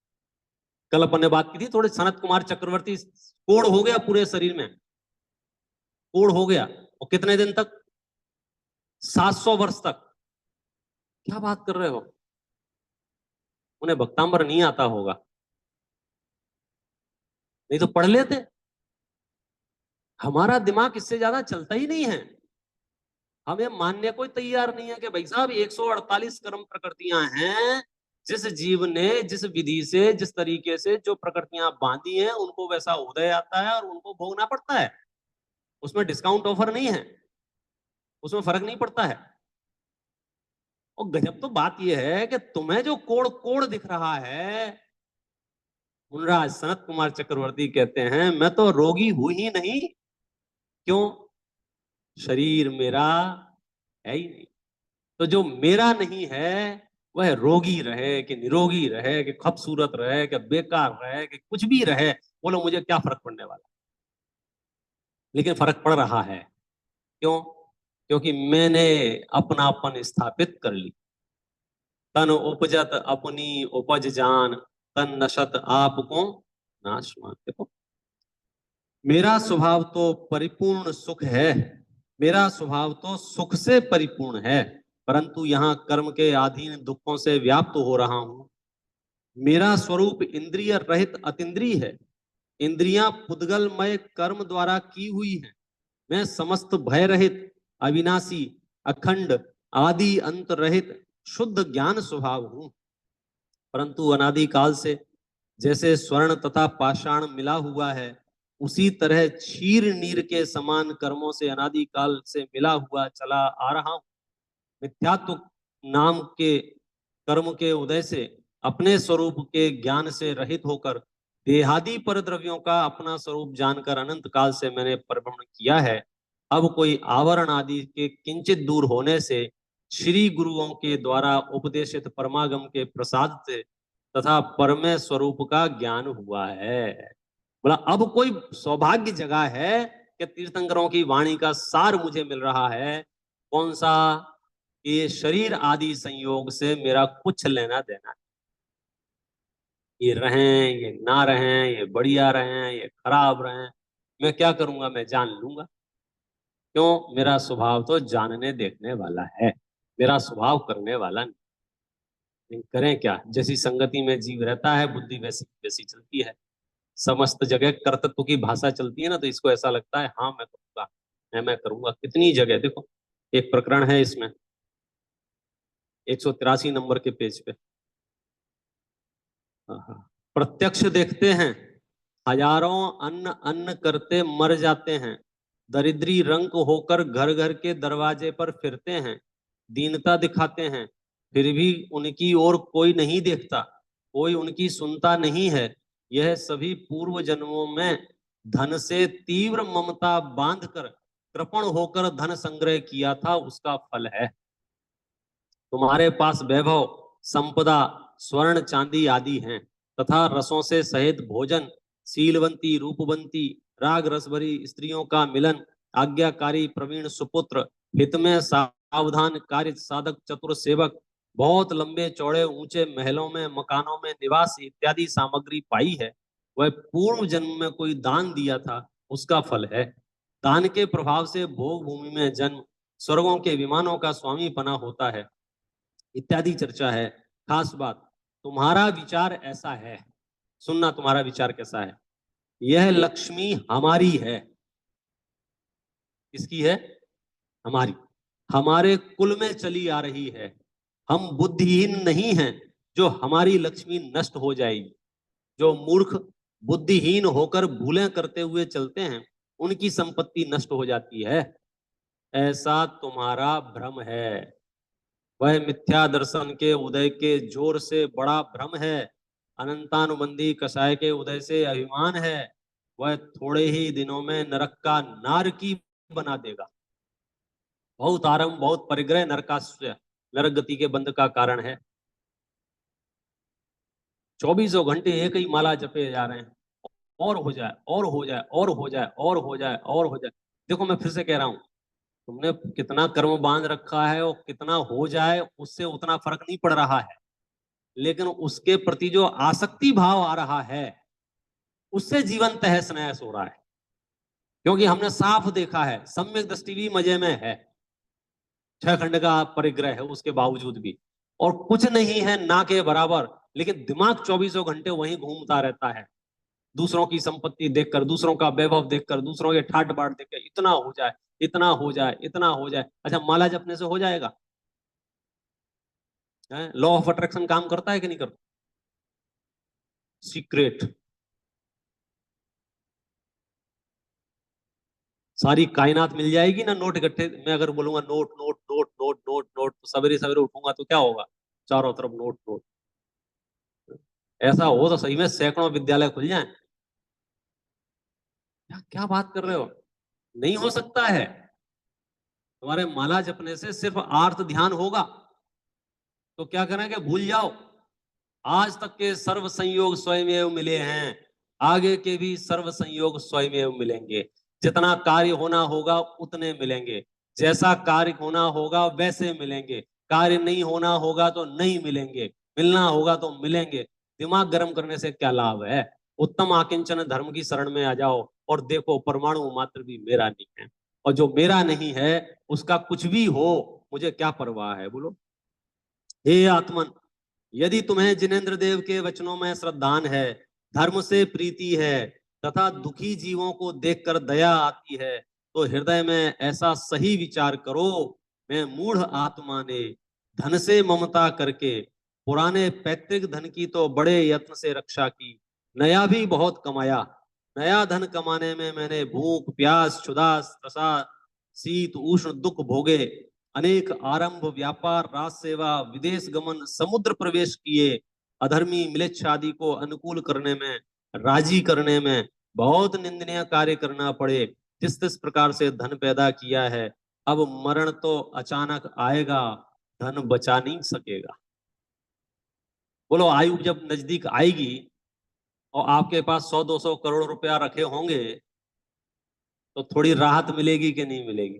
कल अपन ने बात की थी थोड़े, सनत कुमार चक्रवर्ती कोड़ हो गया पूरे शरीर में, कोड़ हो गया, और कितने दिन तक? 700 वर्ष तक। क्या बात कर रहे हो? उन्हें भक्तांबर नहीं आता होगा, नहीं तो पढ़ लेते। हमारा दिमाग इससे ज्यादा चलता ही नहीं है। हम ये मानने को तैयार नहीं है कि भाई साहब 148 कर्म प्रकृतियां हैं, जिस जीव ने जिस विधि से जिस तरीके से जो प्रकृतियां बांधी हैं उनको वैसा उदय आता है और उनको भोगना पड़ता है। उसमें डिस्काउंट ऑफर नहीं है, उसमें फर्क नहीं पड़ता है। और गजब तो बात यह है कि तुम्हें जो कोड़ कोड़ दिख रहा है, मुनराज सनत कुमार चक्रवर्ती कहते हैं मैं तो रोगी हूं ही नहीं। क्यों? शरीर मेरा है ही नहीं। तो जो मेरा नहीं है वह रोगी रहे कि निरोगी रहे कि खूबसूरत रहे कि बेकार रहे कि कुछ भी रहे, बोलो मुझे क्या फर्क पड़ने वाला। लेकिन फर्क पड़ रहा है। क्यों? क्योंकि मैंने अपनापन स्थापित कर ली। तन उपजत अपनी उपज जान, तन नशत आपको नाश मान। देखो मेरा स्वभाव तो परिपूर्ण सुख है, मेरा स्वभाव तो सुख से परिपूर्ण है, परंतु यहाँ कर्म के अधीन दुखों से व्याप्त हो रहा हूं। मेरा स्वरूप इंद्रिय रहित अतीन्द्रिय है, इंद्रियां पुद्गलमय कर्म द्वारा की हुई है। मैं समस्त भय रहित, अविनाशी, अखंड, आदि अंत रहित शुद्ध ज्ञान स्वभाव हूं। परंतु अनादि काल से जैसे स्वर्ण तथा पाषाण मिला हुआ है, उसी तरह क्षीर नीर के समान कर्मों से अनादि काल से मिला हुआ चला आ रहा हूं। मिथ्यात्व नाम के कर्म के उदय से अपने स्वरूप के ज्ञान से रहित होकर देहादि पर द्रव्यों का अपना स्वरूप जानकर अनंत काल से मैंने परिभ्रमण किया है। अब कोई आवरण आदि के किंचित दूर होने से श्री गुरुओं के द्वारा उपदेशित परमागम के प्रसाद से तथा परमे स्वरूप का ज्ञान हुआ है। बोला अब कोई सौभाग्य जगह है कि तीर्थंकरों की वाणी का सार मुझे मिल रहा है। कौन सा? ये शरीर आदि संयोग से मेरा कुछ लेना देना, ये रहें ये ना रहें, ये बढ़िया रहें ये खराब रहें, मैं क्या करूंगा? मैं जान लूंगा। क्यों? मेरा स्वभाव तो जानने देखने वाला है, मेरा स्वभाव करने वाला नहीं। करें क्या? जैसी संगति में जीव रहता है बुद्धि वैसी वैसी चलती है। समस्त जगह कर्तृत्व की भाषा चलती है ना, तो इसको ऐसा लगता है हाँ मैं करूंगा, मैं करूंगा। कितनी जगह देखो एक प्रकरण है इसमें 183 नंबर के पेज पे। प्रत्यक्ष देखते हैं, हजारों अन्न अन्न करते मर जाते हैं, दरिद्री रंक होकर घर घर के दरवाजे पर फिरते हैं, दीनता दिखाते हैं, फिर भी उनकी ओर कोई नहीं देखता, कोई उनकी सुनता नहीं है। यह सभी पूर्व जन्मों में धन से तीव्र ममता बांधकर कृपण होकर धन संग्रह किया था, उसका फल है। तुम्हारे पास वैभव, संपदा, स्वर्ण चांदी आदि हैं, तथा रसों से सहित भोजन, शीलवंती रूपवंती राग रस भरी स्त्रियों का मिलन, आज्ञाकारी प्रवीण सुपुत्र, हित में सावधान कार्य साधक चतुर सेवक, बहुत लंबे चौड़े ऊंचे महलों में मकानों में निवास इत्यादि सामग्री पाई है, वह पूर्व जन्म में कोई दान दिया था, उसका फल है। दान के प्रभाव से भोग भूमि में जन्म, स्वर्गों के विमानों का स्वामी बना होता है, इत्यादि चर्चा है। खास बात, तुम्हारा विचार ऐसा है, सुनना तुम्हारा विचार कैसा है। यह लक्ष्मी हमारी है। किसकी है? हमारी। हमारे कुल में चली आ रही है। हम बुद्धिहीन नहीं हैं जो हमारी लक्ष्मी नष्ट हो जाएगी। जो मूर्ख बुद्धिहीन होकर भूलें करते हुए चलते हैं, उनकी संपत्ति नष्ट हो जाती है। ऐसा तुम्हारा भ्रम है। वह मिथ्या दर्शन के उदय के जोर से बड़ा भ्रम है। अनंतानुबंधी कषाय के उदय से अभिमान है। वह थोड़े ही दिनों में नरक का नारकी बना देगा। बहुत आरंभ बहुत परिग्रह नरकास्य, नरक गति के बंध का कारण है। 24 घंटे एक ही माला जपे जा रहे हैं, और हो जाए और हो जाए और हो जाए और हो जाए और हो जाए। देखो मैं फिर से कह रहा हूं, तुमने कितना कर्म बांध रखा है और कितना हो जाए उससे उतना फर्क नहीं पड़ रहा है, लेकिन उसके प्रति जो आसक्ति भाव आ रहा है उससे जीवन तहस नहस हो रहा है। क्योंकि हमने साफ देखा है, सम्यक दृष्टि भी मजे में है, 6 खंड का परिग्रह है उसके बावजूद भी, और कुछ नहीं है ना के बराबर, लेकिन दिमाग 24 घंटे वहीं घूमता रहता है। दूसरों की संपत्ति देखकर, दूसरों का वैभव देखकर, दूसरों के ठाट बाट देखकर, इतना हो जाए इतना हो जाए इतना हो जाए। अच्छा, माला जपने से हो जाएगा? लॉ ऑफ अट्रैक्शन काम करता है कि नहीं करता? सीक्रेट। सारी कायनात मिल जाएगी ना नोट इकट्ठे। मैं अगर बोलूंगा note note note note note note, तो सवेरे सवेरे उठूंगा तो क्या होगा? चारों तरफ नोट नोट। ऐसा हो तो सही में सैकड़ों विद्यालय खुल जाएं। क्या क्या बात कर रहे हो? नहीं हो सकता है। तुम्हारे माला जपने से सिर्फ आर्त ध्यान होगा, तो क्या करेंगे? भूल जाओ। आज तक के सर्व संयोग स्वयं मिले हैं, आगे के भी सर्व संयोग स्वयं मिलेंगे। जितना कार्य होना होगा उतने मिलेंगे, जैसा कार्य होना होगा वैसे मिलेंगे। कार्य नहीं होना होगा तो नहीं मिलेंगे, मिलना होगा तो मिलेंगे। दिमाग गर्म करने से क्या लाभ है? उत्तम आकिंचन धर्म की शरण में आ जाओ और देखो, परमाणु मात्र भी मेरा नहीं है, और जो मेरा नहीं है उसका कुछ भी हो मुझे क्या परवाह है, बोलो। हे आत्मन, यदि तुम्हें जिनेन्द्र देव के वचनों में श्रद्धान है, धर्म से प्रीति है, तथा दुखी जीवों को देखकर दया आती है, तो हृदय में ऐसा सही विचार करो, मैं मूढ़ आत्मा ने धन से ममता करके पुराने पैतृक धन की तो बड़े यत्न से रक्षा की, नया भी बहुत कमाया। नया धन कमाने में मैंने भूख प्यास क्षुधा त्रसा शीत उष्ण दुख भोगे, अनेक आरंभ व्यापार राज सेवा विदेश गमन समुद्र प्रवेश किए, अधर्मी मिलेच्छादि को अनुकूल करने में राजी करने में बहुत निंदनीय कार्य करना पड़े। जिस प्रकार से धन पैदा किया है, अब मरण तो अचानक आएगा, धन बचा नहीं सकेगा। बोलो, आयु जब नजदीक आएगी और आपके पास 100-200 करोड़ रुपया रखे होंगे, तो थोड़ी राहत मिलेगी कि नहीं मिलेगी?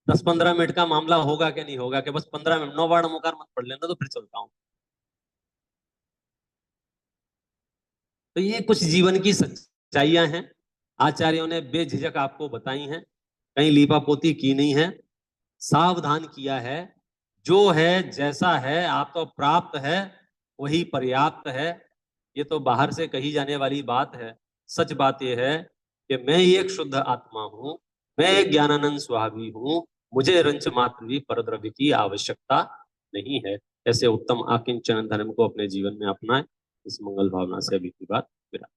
10-15 मिनट का मामला होगा कि नहीं होगा कि बस 15 मिनट 9 बार मुकार मत पढ़ लेना तो फिर चलता हूं। तो ये कुछ जीवन की सच्चाइयां हैं, आचार्यों ने बेझिझक आपको बताई हैं, कहीं लीपापोती की नहीं है, सावधान किया है। जो है जैसा है आप तो प्राप्त है वही पर्याप्त है। ये तो बाहर से कही जाने वाली बात है। सच बात यह है कि मैं एक शुद्ध आत्मा हूं मैं एक ज्ञानानंद स्वामी हूँ, मुझे रंच मात्र भी परद्रव्य की आवश्यकता नहीं है। ऐसे उत्तम आकिंचन धर्म को अपने जीवन में अपनाएं। इस मंगल भावना से अभी की बात विराम।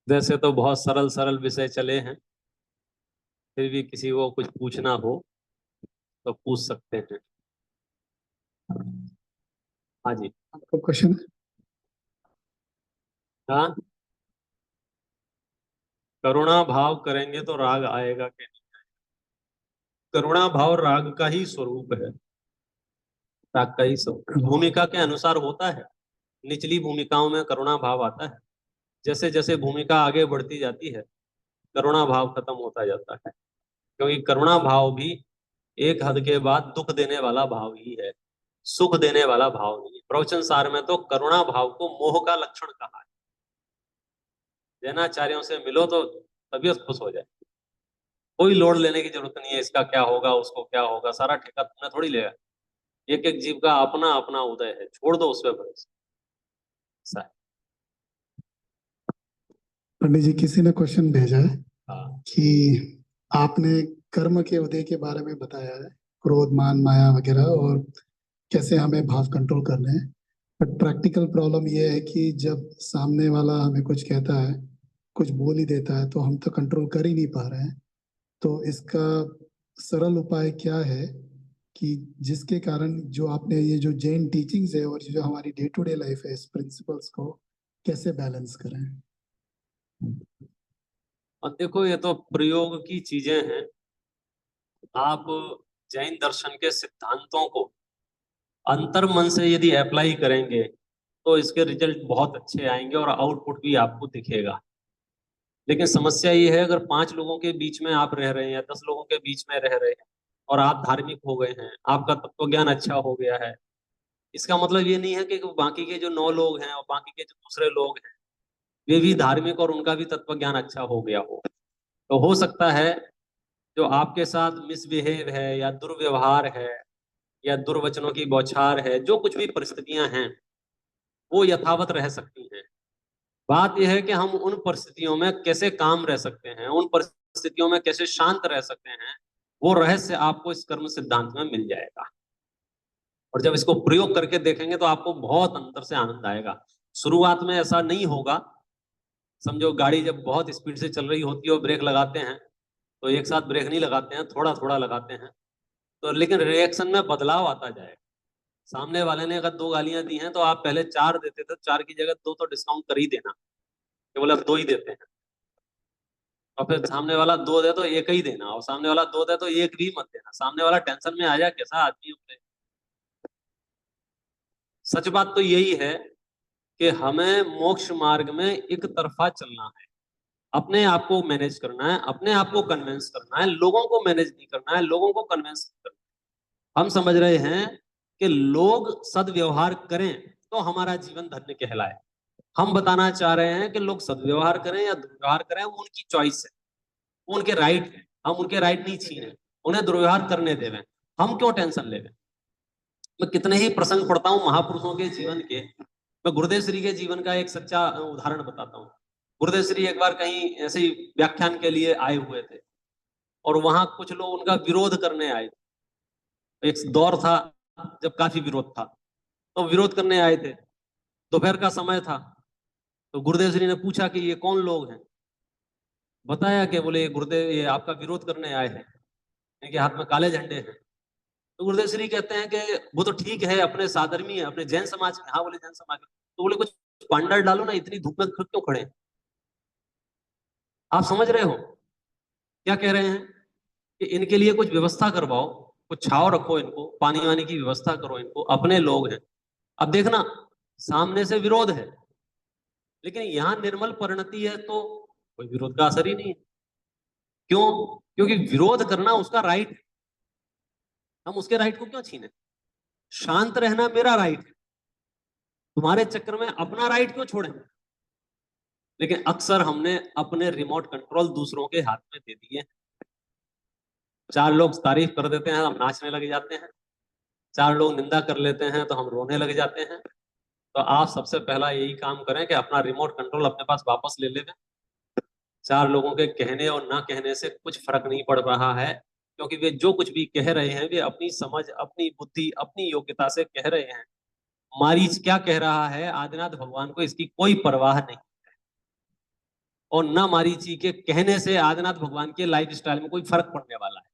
वैसे तो बहुत सरल सरल विषय चले हैं, फिर भी किसी को कुछ पूछना हो तो पूछ सकते हैं। हाँ जी। आपका क्वेश्चन है? हाँ, करुणा भाव करेंगे तो राग आएगा कि नहीं? करुणा भाव राग का ही स्वरूप है, राग का ही स्वरूप भूमिका के अनुसार होता है। निचली भूमिकाओं में करुणा भाव आता है, जैसे जैसे भूमिका आगे बढ़ती जाती है करुणा भाव खत्म होता जाता है, क्योंकि करुणा भाव भी एक हद के बाद दुख देने वाला भाव ही है, सुख देने वाला भाव नहीं है। प्रवचन सार में तो करुणा भाव को मोह का लक्षण कहा है। जैनाचार्यों से मिलो तो तबीयत खुश हो जाए, कोई लोड लेने की जरूरत नहीं है, इसका क्या होगा उसको क्या होगा, सारा ठेका तुमने थोड़ी लिया। एक एक जीव का अपना अपना उदय है, छोड़ दो उस पर भरोसा। ऐसा है। पंडित जी, किसी ने क्वेश्चन भेजा है हाँ। कि आपने कर्म के उदय के बारे में बताया है, क्रोध मान माया वगैरह, और कैसे हमें भाव कंट्रोल करने हैं। बट प्रैक्टिकल प्रॉब्लम ये है कि जब सामने वाला हमें कुछ कहता है, कुछ बोल ही देता है, तो हम तो कंट्रोल कर ही नहीं पा रहे हैं। तो इसका सरल उपाय क्या है कि जिसके कारण जो आपने ये जो जैन टीचिंग्स है और जो हमारी डे टू डे लाइफ है, इस प्रिंसिपल्स को कैसे बैलेंस करें? और देखो, ये तो प्रयोग की चीजें हैं। आप जैन दर्शन के सिद्धांतों को अंतर मन से यदि अप्लाई करेंगे तो इसके रिजल्ट बहुत अच्छे आएंगे और आउटपुट भी आपको दिखेगा। लेकिन समस्या ये है, अगर 5 लोगों के बीच में आप रह रहे हैं या 10 लोगों के बीच में रह रहे हैं और आप धार्मिक हो गए हैं, आपका तत्व ज्ञान अच्छा हो गया है, इसका मतलब ये नहीं है कि बाकी के जो 9 लोग हैं और बाकी के जो दूसरे लोग हैं वे भी धार्मिक और उनका भी तत्व ज्ञान अच्छा हो गया हो। तो हो सकता है जो आपके साथ मिसबिहेव है या दुर्व्यवहार है या दुर्वचनों की बौछार है, जो कुछ भी परिस्थितियां हैं वो यथावत रह सकती हैं। बात यह है कि हम उन परिस्थितियों में कैसे काम रह सकते हैं, उन परिस्थितियों में कैसे शांत रह सकते हैं, वो रहस्य आपको इस कर्म सिद्धांत में मिल जाएगा। और जब इसको प्रयोग करके देखेंगे तो आपको बहुत अंदर से आनंद आएगा। शुरुआत में ऐसा नहीं होगा। समझो गाड़ी जब बहुत स्पीड से चल रही होती है और ब्रेक लगाते हैं तो एक साथ ब्रेक नहीं लगाते हैं, थोड़ा थोड़ा लगाते हैं, तो लेकिन रिएक्शन में बदलाव आता जाएगा। सामने वाले ने अगर 2 गालियां दी हैं तो आप पहले 4 देते थे, 4 की जगह 2 तो डिस्काउंट कर ही देना, कि बोले अब 2 ही देते हैं। और फिर सामने वाला 2 दे तो 1 ही देना, और सामने वाला 2 दे तो 1 भी मत देना। सामने वाला टेंशन में आ जाए, कैसा आदमी होते। सच बात तो यही है कि हमें मोक्ष मार्ग में एक तरफा चलना है, अपने आप को मैनेज करना है, अपने आप को कन्विंस करना है, लोगों को मैनेज नहीं करना है, लोगों को कन्विंस करना है। हम समझ रहे हैं कि लोग सदव्यवहार करें तो हमारा जीवन धन्य कहलाए। हम बताना चाह रहे हैं कि लोग सदव्यवहार करें या दुर्व्यवहार करें वो उनकी चॉइस है, वो उनके राइट है। हम उनके राइट नहीं छीने, उन्हें दुर्व्यवहार करने देवें। हम क्यों टेंशन लेवें। मैं कितने ही प्रसंग पढ़ता हूँ महापुरुषों के जीवन के। मैं गुरुदेव श्री के जीवन का एक सच्चा उदाहरण बताता हूँ। गुरुदेव श्री एक बार कहीं ऐसे ही व्याख्यान के लिए आए हुए थे और वहां कुछ लोग उनका विरोध करने आए थे। एक दौर था जब काफी विरोध था, तो विरोध करने आए थे। दोपहर का समय था, तो गुरुदेव श्री ने पूछा कि ये कौन लोग हैं। बताया कि बोले ये गुरुदेव, ये आपका विरोध करने आए हैं, इनके हाथ में काले झंडे हैं। तो गुरुदेव श्री कहते हैं कि वो तो ठीक है, अपने साधर्मी है, अपने जैन समाज में। हाँ बोले जैन समाज में। तो बोले कुछ पांडर डालो ना, इतनी धूप में क्यों खड़े हैं। आप समझ रहे हो क्या कह रहे हैं कि इनके लिए कुछ व्यवस्था करवाओ, कुछ छाव रखो, इनको पानी वानी की व्यवस्था करो, इनको अपने लोग हैं। अब देखना, सामने से विरोध है लेकिन यहाँ निर्मल परिणति है तो कोई विरोध का असर ही नहीं है। क्यों? क्योंकि विरोध करना उसका राइट है, हम उसके राइट को क्यों छीने। शांत रहना मेरा राइट है, तुम्हारे चक्कर में अपना राइट क्यों छोड़े। लेकिन अक्सर हमने अपने रिमोट कंट्रोल दूसरों के हाथ में दे दिए। 4 लोग तारीफ कर देते हैं, हम नाचने लग जाते हैं। 4 लोग निंदा कर लेते हैं तो हम रोने लग जाते हैं। तो आप सबसे पहला यही काम करें कि अपना रिमोट कंट्रोल अपने पास वापस ले लें। 4 लोगों के कहने और ना कहने से कुछ फर्क नहीं पड़ रहा है, क्योंकि वे जो कुछ भी कह रहे हैं वे अपनी समझ, अपनी बुद्धि, अपनी योग्यता से कह रहे हैं। मारीच क्या कह रहा है, आदिनाथ भगवान को इसकी कोई परवाह नहीं, और न मारीची के कहने से आदिनाथ भगवान के लाइफ स्टाइल में कोई फर्क पड़ने वाला है।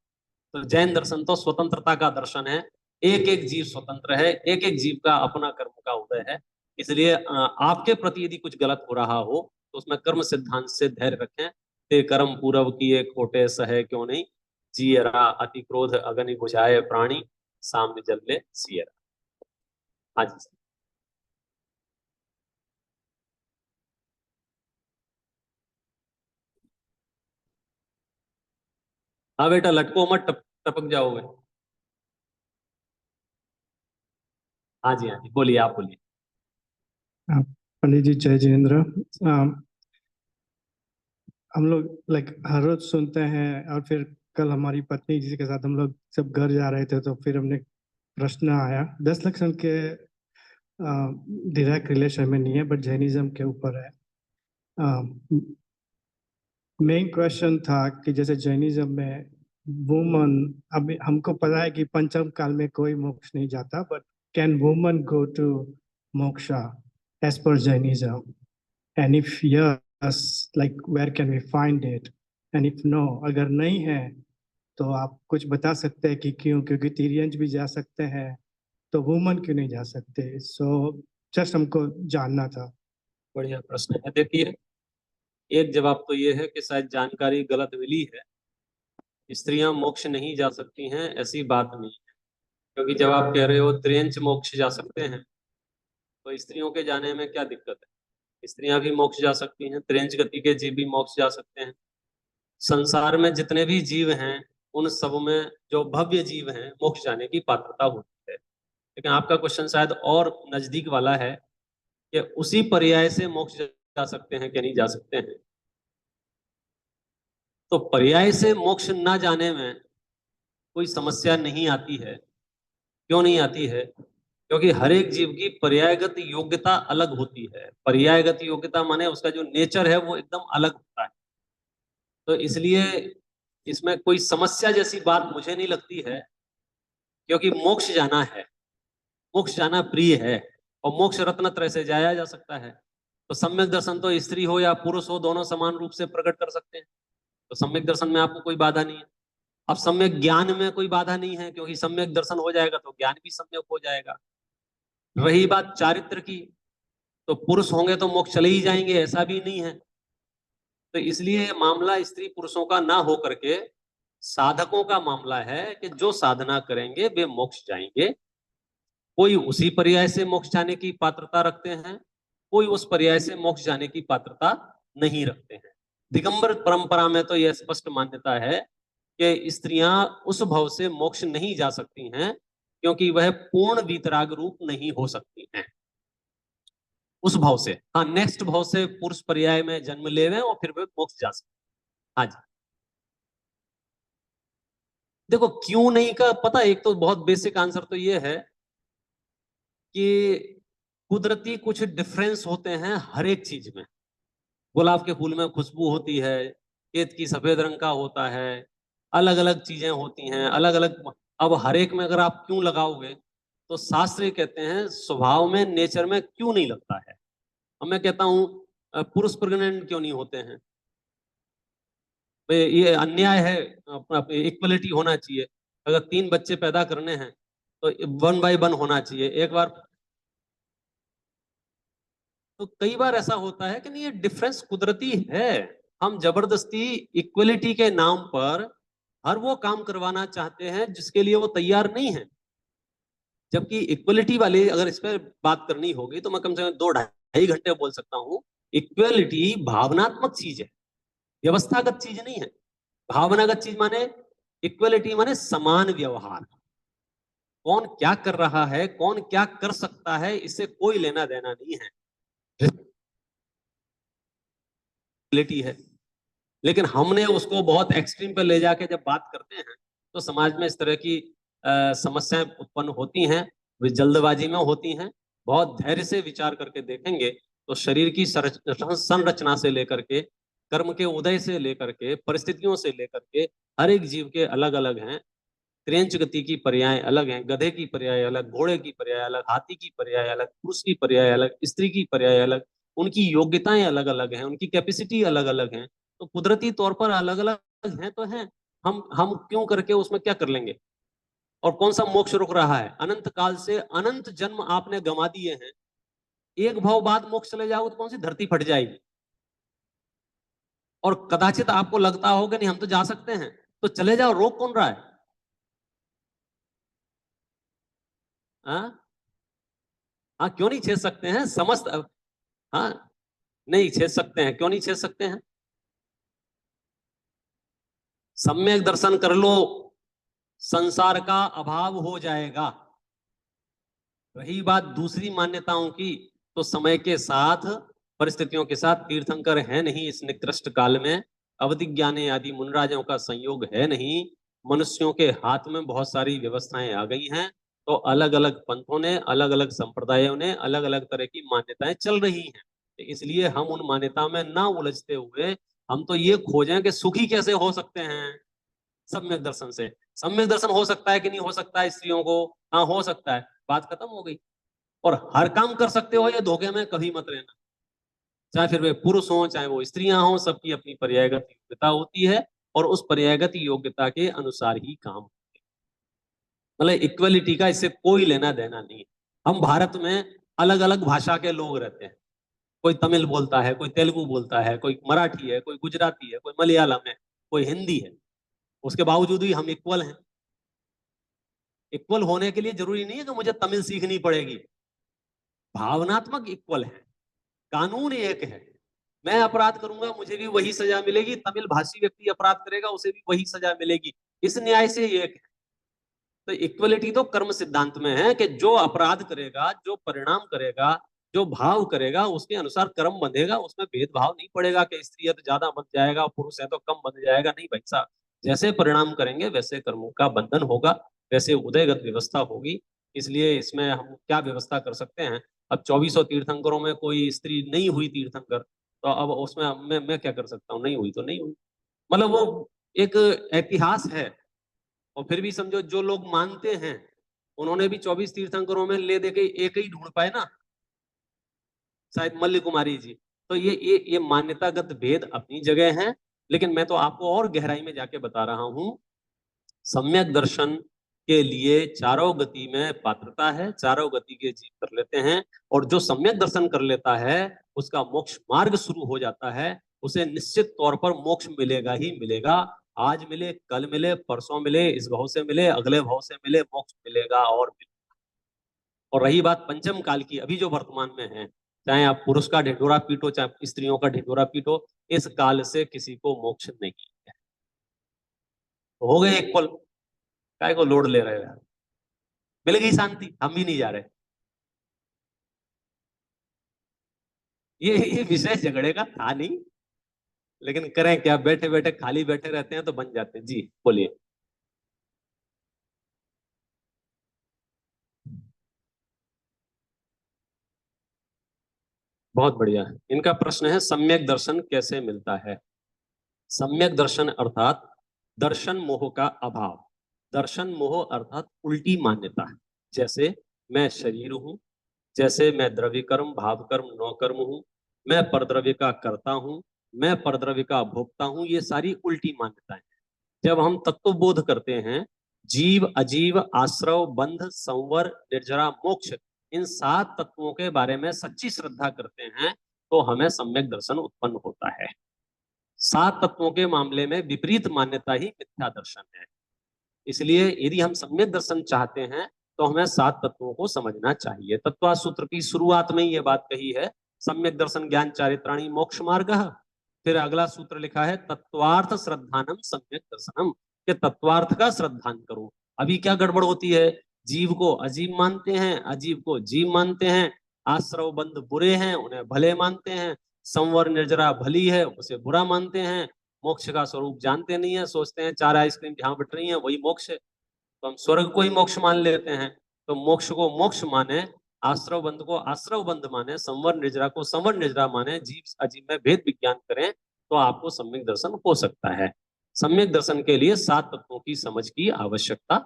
तो जैन दर्शन तो स्वतंत्रता का दर्शन है। एक एक जीव स्वतंत्र है, एक एक जीव का अपना कर्म का उदय है। इसलिए आपके प्रति यदि कुछ गलत हो रहा हो तो उसमें कर्म सिद्धांत से धैर्य रखें। ते कर्म पूरव किए खोटे सहे क्यों नहीं, जियरा अति क्रोध अग्नि बुझाए प्राणी, सामने जल ले सियरा। हाँ जी। हाँ बेटा, लटको मत, टपक जाओगे। हाँ जी, हाँ जी, बोलिए, आप बोलिए। पंडित जी जय जिनेन्द्र। हम लोग हर रोज सुनते हैं, और फिर कल हमारी पत्नी जी के साथ हम लोग सब घर जा रहे थे तो फिर हमने प्रश्न आया 10 लक्षण के डायरेक्ट रिलेशन में नहीं है, बट जैनिज्म के ऊपर है। मेन क्वेश्चन था कि जैसे जैनिज्म में वुमन, अब हमको पता है कि पंचम काल में कोई मोक्ष नहीं जाता, but can woman go to moksha as per Jainism? And if yes, like where can we find it? And if no, अगर नहीं है तो आप कुछ बता सकते हैं कि क्यों? क्योंकि तिरियंज भी जा सकते हैं तो वुमन क्यों नहीं जा सकते? सो जस्ट हमको जानना था। बढ़िया प्रश्न है। देखिए, एक जवाब तो ये है कि शायद जानकारी गलत मिली है। स्त्रियां मोक्ष नहीं जा सकती हैं ऐसी बात नहीं है, क्योंकि जब आप कह रहे हो त्रियंच मोक्ष जा सकते हैं तो स्त्रियों के जाने में क्या दिक्कत है? स्त्रियां भी मोक्ष जा सकती हैं, त्रियंच गति के जीव भी मोक्ष जा सकते हैं। संसार में जितने भी जीव हैं उन सब में जो भव्य जीव हैं मोक्ष जाने की पात्रता होती है। लेकिन आपका क्वेश्चन शायद और नजदीक वाला है कि उसी पर्याय से मोक्ष जा सकते हैं कि नहीं जा सकते हैं। तो पर्याय से मोक्ष ना जाने में कोई समस्या नहीं आती है। क्यों नहीं आती है? क्योंकि हर एक जीव की पर्यायगत योग्यता अलग होती है। पर्यायगत योग्यता माने उसका जो नेचर है वो एकदम अलग होता है। तो इसलिए इसमें कोई समस्या जैसी बात मुझे नहीं लगती है, क्योंकि मोक्ष जाना है, मोक्ष जाना प्रिय है, और मोक्ष रत्नत्रय से जाया जा सकता है। तो सम्यक दर्शन तो स्त्री हो या पुरुष हो दोनों समान रूप से प्रकट कर सकते हैं। तो सम्यक दर्शन में आपको कोई बाधा नहीं है। अब सम्यक ज्ञान में कोई बाधा नहीं है, क्योंकि सम्यक दर्शन हो जाएगा तो ज्ञान भी सम्यक हो जाएगा। रही बात चारित्र की, तो पुरुष होंगे तो मोक्ष चले ही जाएंगे, ऐसा भी नहीं है। तो इसलिए मामला स्त्री पुरुषों का ना हो करके साधकों का मामला है कि जो साधना करेंगे वे मोक्ष जाएंगे। कोई उसी पर्याय से मोक्ष जाने की पात्रता रखते हैं, कोई उस पर्याय से मोक्ष जाने की पात्रता नहीं रखते हैं। दिगंबर परंपरा में तो यह स्पष्ट मान्यता है कि स्त्रियां उस भव से मोक्ष नहीं जा सकती हैं, क्योंकि वह पूर्ण वीतराग रूप नहीं हो सकती हैं उस भाव से। हाँ, नेक्स्ट भाव से पुरुष पर्याय में जन्म ले रहे और फिर वे मोक्ष जा सकते। हाँ जी। देखो क्यों नहीं का पता, एक तो बहुत बेसिक आंसर तो ये है कि कुदरती कुछ डिफरेंस होते हैं हर एक चीज में। गुलाब के फूल में खुशबू होती है, केत की सफेद रंग का होता है, अलग अलग चीजें होती हैं, अलग अलग। अब हर एक में अगर आप क्यों लगाओगे तो शास्त्र कहते हैं स्वभाव में, नेचर में क्यों नहीं लगता है। अब मैं कहता हूं पुरुष प्रेग्नेंट क्यों नहीं होते हैं? ये अन्याय है। इक्वलिटी होना चाहिए। अगर 3 बच्चे पैदा करने हैं तो 1 बाय 1 होना चाहिए। एक बार तो कई बार ऐसा होता है कि नहीं, ये डिफरेंस कुदरती है। हम जबरदस्ती इक्वलिटी के नाम पर हर वो काम करवाना चाहते हैं जिसके लिए वो तैयार नहीं है। जबकि इक्वलिटी वाले अगर इस पर बात करनी होगी तो मैं कम से कम 2-2.5 घंटे बोल सकता हूं। इक्वलिटी भावनात्मक चीज है, व्यवस्थागत चीज नहीं है। भावनागत चीज माने, इक्वलिटी माने समान व्यवहार। कौन क्या कर रहा है, कौन क्या कर सकता है, इससे कोई लेना देना नहीं है, इक्वलिटी है। लेकिन हमने उसको बहुत एक्सट्रीम पे ले जाके जब बात करते हैं तो समाज में इस तरह की समस्याएं उत्पन्न होती हैं, वे जल्दबाजी में होती हैं। बहुत धैर्य से विचार करके देखेंगे तो शरीर की संरचना से लेकर के, कर्म के उदय से लेकर के, परिस्थितियों से लेकर के, हर एक जीव के अलग अलग हैं। क्रेंच गति की पर्याय अलग हैं, गधे की पर्याय अलग, घोड़े की पर्याय अलग, हाथी की पर्याय अलग, पुरुष की पर्याय अलग, स्त्री की पर्याय अलग, उनकी योग्यताएं अलग अलग हैं, उनकी कैपेसिटी अलग अलग हैं। तो कुदरती तौर पर अलग अलग हैं तो हैं। हम क्यों करके उसमें क्या कर लेंगे? और कौन सा मोक्ष रुक रहा है? अनंत काल से अनंत जन्म आपने गंवा दिए हैं। एक भाव बाद मोक्ष चले जाओगे तो कौन सी धरती फट जाएगी? और कदाचित आपको लगता हो कि नहीं हम तो जा सकते हैं, तो चले जाओ, रोक कौन रहा है? हाँ हाँ, क्यों नहीं छेद सकते हैं समस्त? हाँ, नहीं छेद सकते हैं, क्यों नहीं छेद सकते हैं? सम्यक दर्शन कर लो, संसार का अभाव हो जाएगा। रही बात दूसरी मान्यताओं की, तो समय के साथ, परिस्थितियों के साथ तीर्थंकर है नहीं इस निकृष्ट काल में, अवधि ज्ञाने आदि मुनराजों का संयोग है नहीं, मनुष्यों के हाथ में बहुत सारी व्यवस्थाएं आ गई हैं। तो अलग अलग पंथों ने, अलग अलग संप्रदायों ने अलग अलग तरह की मान्यताएं चल रही हैं। तो इसलिए हम उन मान्यताओं में ना उलझते हुए हम तो ये खोजें कि सुखी कैसे हो सकते हैं सम्यक दर्शन से। सम्यक दर्शन हो सकता है कि नहीं हो सकता है स्त्रियों को? हाँ हो सकता है, बात खत्म हो गई। और हर काम कर सकते हो, ये धोखे में कभी मत रहना। चाहे फिर वे पुरुष हो चाहे वो स्त्रियां हो, सबकी अपनी पर्यायगत योग्यता होती है और उस पर्यायगत योग्यता के अनुसार ही काम होते हैं। मतलब इक्वलिटी का इससे कोई लेना देना नहीं है। हम भारत में अलग अलग भाषा के लोग रहते हैं, कोई तमिल बोलता है, कोई तेलुगु बोलता है, कोई मराठी है, कोई गुजराती है, कोई मलयालम है, कोई हिंदी है। उसके बावजूद भी हम इक्वल हैं। इक्वल होने के लिए जरूरी नहीं है कि मुझे तमिल सीखनी पड़ेगी। भावनात्मक इक्वल है, कानून एक है। मैं अपराध करूंगा मुझे भी वही सजा मिलेगी, तमिल भाषी व्यक्ति अपराध करेगा उसे भी वही सजा मिलेगी। इस न्याय से एक है। तो इक्वलिटी तो कर्म सिद्धांत में है कि जो अपराध करेगा, जो परिणाम करेगा, जो भाव करेगा, उसके अनुसार कर्म बंधेगा। उसमें भेदभाव नहीं पड़ेगा कि स्त्री है तो ज्यादा बंध जाएगा, पुरुष है तो कम बंध जाएगा। नहीं भाई साहब, जैसे परिणाम करेंगे वैसे कर्मों का बंधन होगा, वैसे उदयगत व्यवस्था होगी। इसलिए इसमें हम क्या व्यवस्था कर सकते हैं? अब 2400 तीर्थंकरों में कोई स्त्री नहीं हुई तीर्थंकर, तो अब उसमें मैं क्या कर सकता हूँ? नहीं हुई तो नहीं हुई, मतलब वो एक इतिहास है। और फिर भी समझो जो लोग मानते हैं उन्होंने भी 24 तीर्थंकरों में ले दे के एक ही ढूंढ पाए ना, शायद मल्ल कुमारी जी। तो ये मान्यतागत भेद अपनी जगह है, लेकिन मैं तो आपको और गहराई में जाके बता रहा हूं। सम्यक दर्शन के लिए चारों गति में पात्रता है, चारों गति के जीव कर लेते हैं। और जो सम्यक दर्शन कर लेता है उसका मोक्ष मार्ग शुरू हो जाता है, उसे निश्चित तौर पर मोक्ष मिलेगा ही मिलेगा। आज मिले, कल मिले, परसों मिले, इस भाव से मिले, अगले भाव से मिले, मोक्ष मिलेगा और मिलेगा। और रही बात पंचम काल की, अभी जो वर्तमान में है, चाहे आप पुरुष का ढिंढोरा पीटो चाहे स्त्रियों का ढिंढोरा पीटो, इस काल से किसी को मोक्ष नहीं है। तो हो गए एक पल, काय को लोड ले रहे हो? मिल गई शांति, हम भी नहीं जा रहे। ये विषय झगड़े का था नहीं, लेकिन करें क्या, बैठे बैठे खाली बैठे रहते हैं तो बन जाते हैं। जी बोलिए। बहुत बढ़िया। इनका प्रश्न है सम्यक दर्शन कैसे मिलता है? सम्यक दर्शन अर्थात दर्शन मोह का अभाव। दर्शन मोह अर्थात उल्टी मान्यता। जैसे मैं शरीर हूं, जैसे मैं द्रव्य कर्म भाव कर्म नौ कर्म हूं, मैं परद्रव्य का करता हूं, मैं परद्रव्य का भोगता हूं, ये सारी उल्टी मान्यताएं। जब हम तत्वबोध करते हैं, जीव अजीव आश्रव बंध संवर निर्जरा मोक्ष, इन 7 तत्वों के बारे में सच्ची श्रद्धा करते हैं, तो हमें सम्यक दर्शन उत्पन्न होता है। 7 तत्वों के मामले में विपरीत मान्यता ही मिथ्या दर्शन है। इसलिए यदि हम सम्यक दर्शन चाहते हैं तो हमें 7 तत्वों को समझना चाहिए। तत्वा सूत्र की शुरुआत में ये बात कही है, सम्यक दर्शन ज्ञान चारित्राणी मोक्ष मार्ग। फिर अगला सूत्र लिखा है तत्वार्थ श्रद्धानम सम्यक दर्शनम, के तत्वार्थ का श्रद्धान करो। अभी क्या गड़बड़ होती है? जीव को अजीब मानते हैं, अजीब को जीव मानते हैं, आश्रव बंध बुरे हैं उन्हें भले मानते हैं, संवर निर्जरा भली है उसे बुरा मानते हैं, मोक्ष का स्वरूप जानते नहीं है, सोचते हैं 4 आइसक्रीम जहां बट रही है वही मोक्ष है, तो हम स्वर्ग को ही मोक्ष मान लेते हैं। तो मोक्ष को मोक्ष माने, आश्रव बंध को आश्रव बंध माने, संवर निजरा को संवर निजरा माने, जीव अजीव में भेद विज्ञान करें तो आपको सम्यक दर्शन हो सकता है। सम्यक दर्शन के लिए 7 तत्वों की समझ की आवश्यकता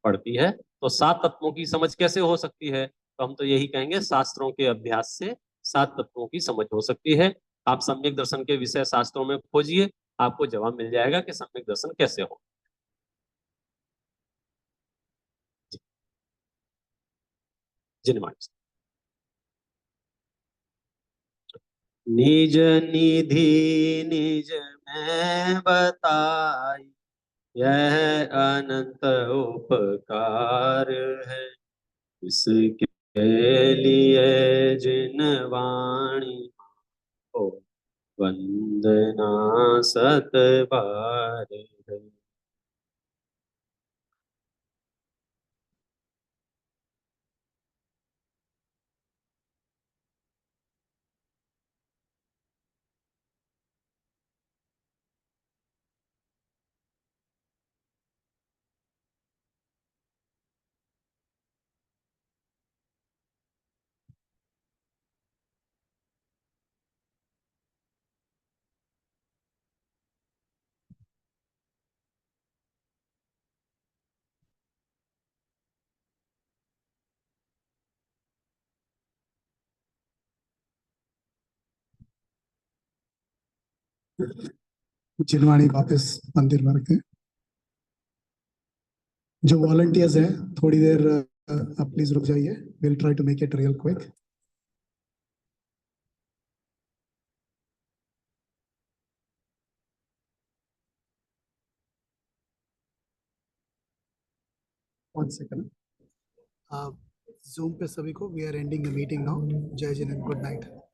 पड़ती है। तो 7 तत्वों की समझ कैसे हो सकती है? तो हम तो यही कहेंगे शास्त्रों के अभ्यास से 7 तत्वों की समझ हो सकती है। आप सम्यक दर्शन के विषय शास्त्रों में खोजिए, आपको जवाब मिल जाएगा कि सम्यक दर्शन कैसे हो। जिनवाणी निज निधि निज में बताई, यह अनंत उपकार है, इसके लिए जिन वाणी को वंदना 7 बार है। जिनवाणी वापस मंदिर में रखते हैं। जो वॉलंटियर्स हैं थोड़ी देर आप प्लीज रुक जाइए, will try to make it real quick. One second. Zoom पे सभी को, we are ending the meeting now. जय जिन एंड गुड नाइट।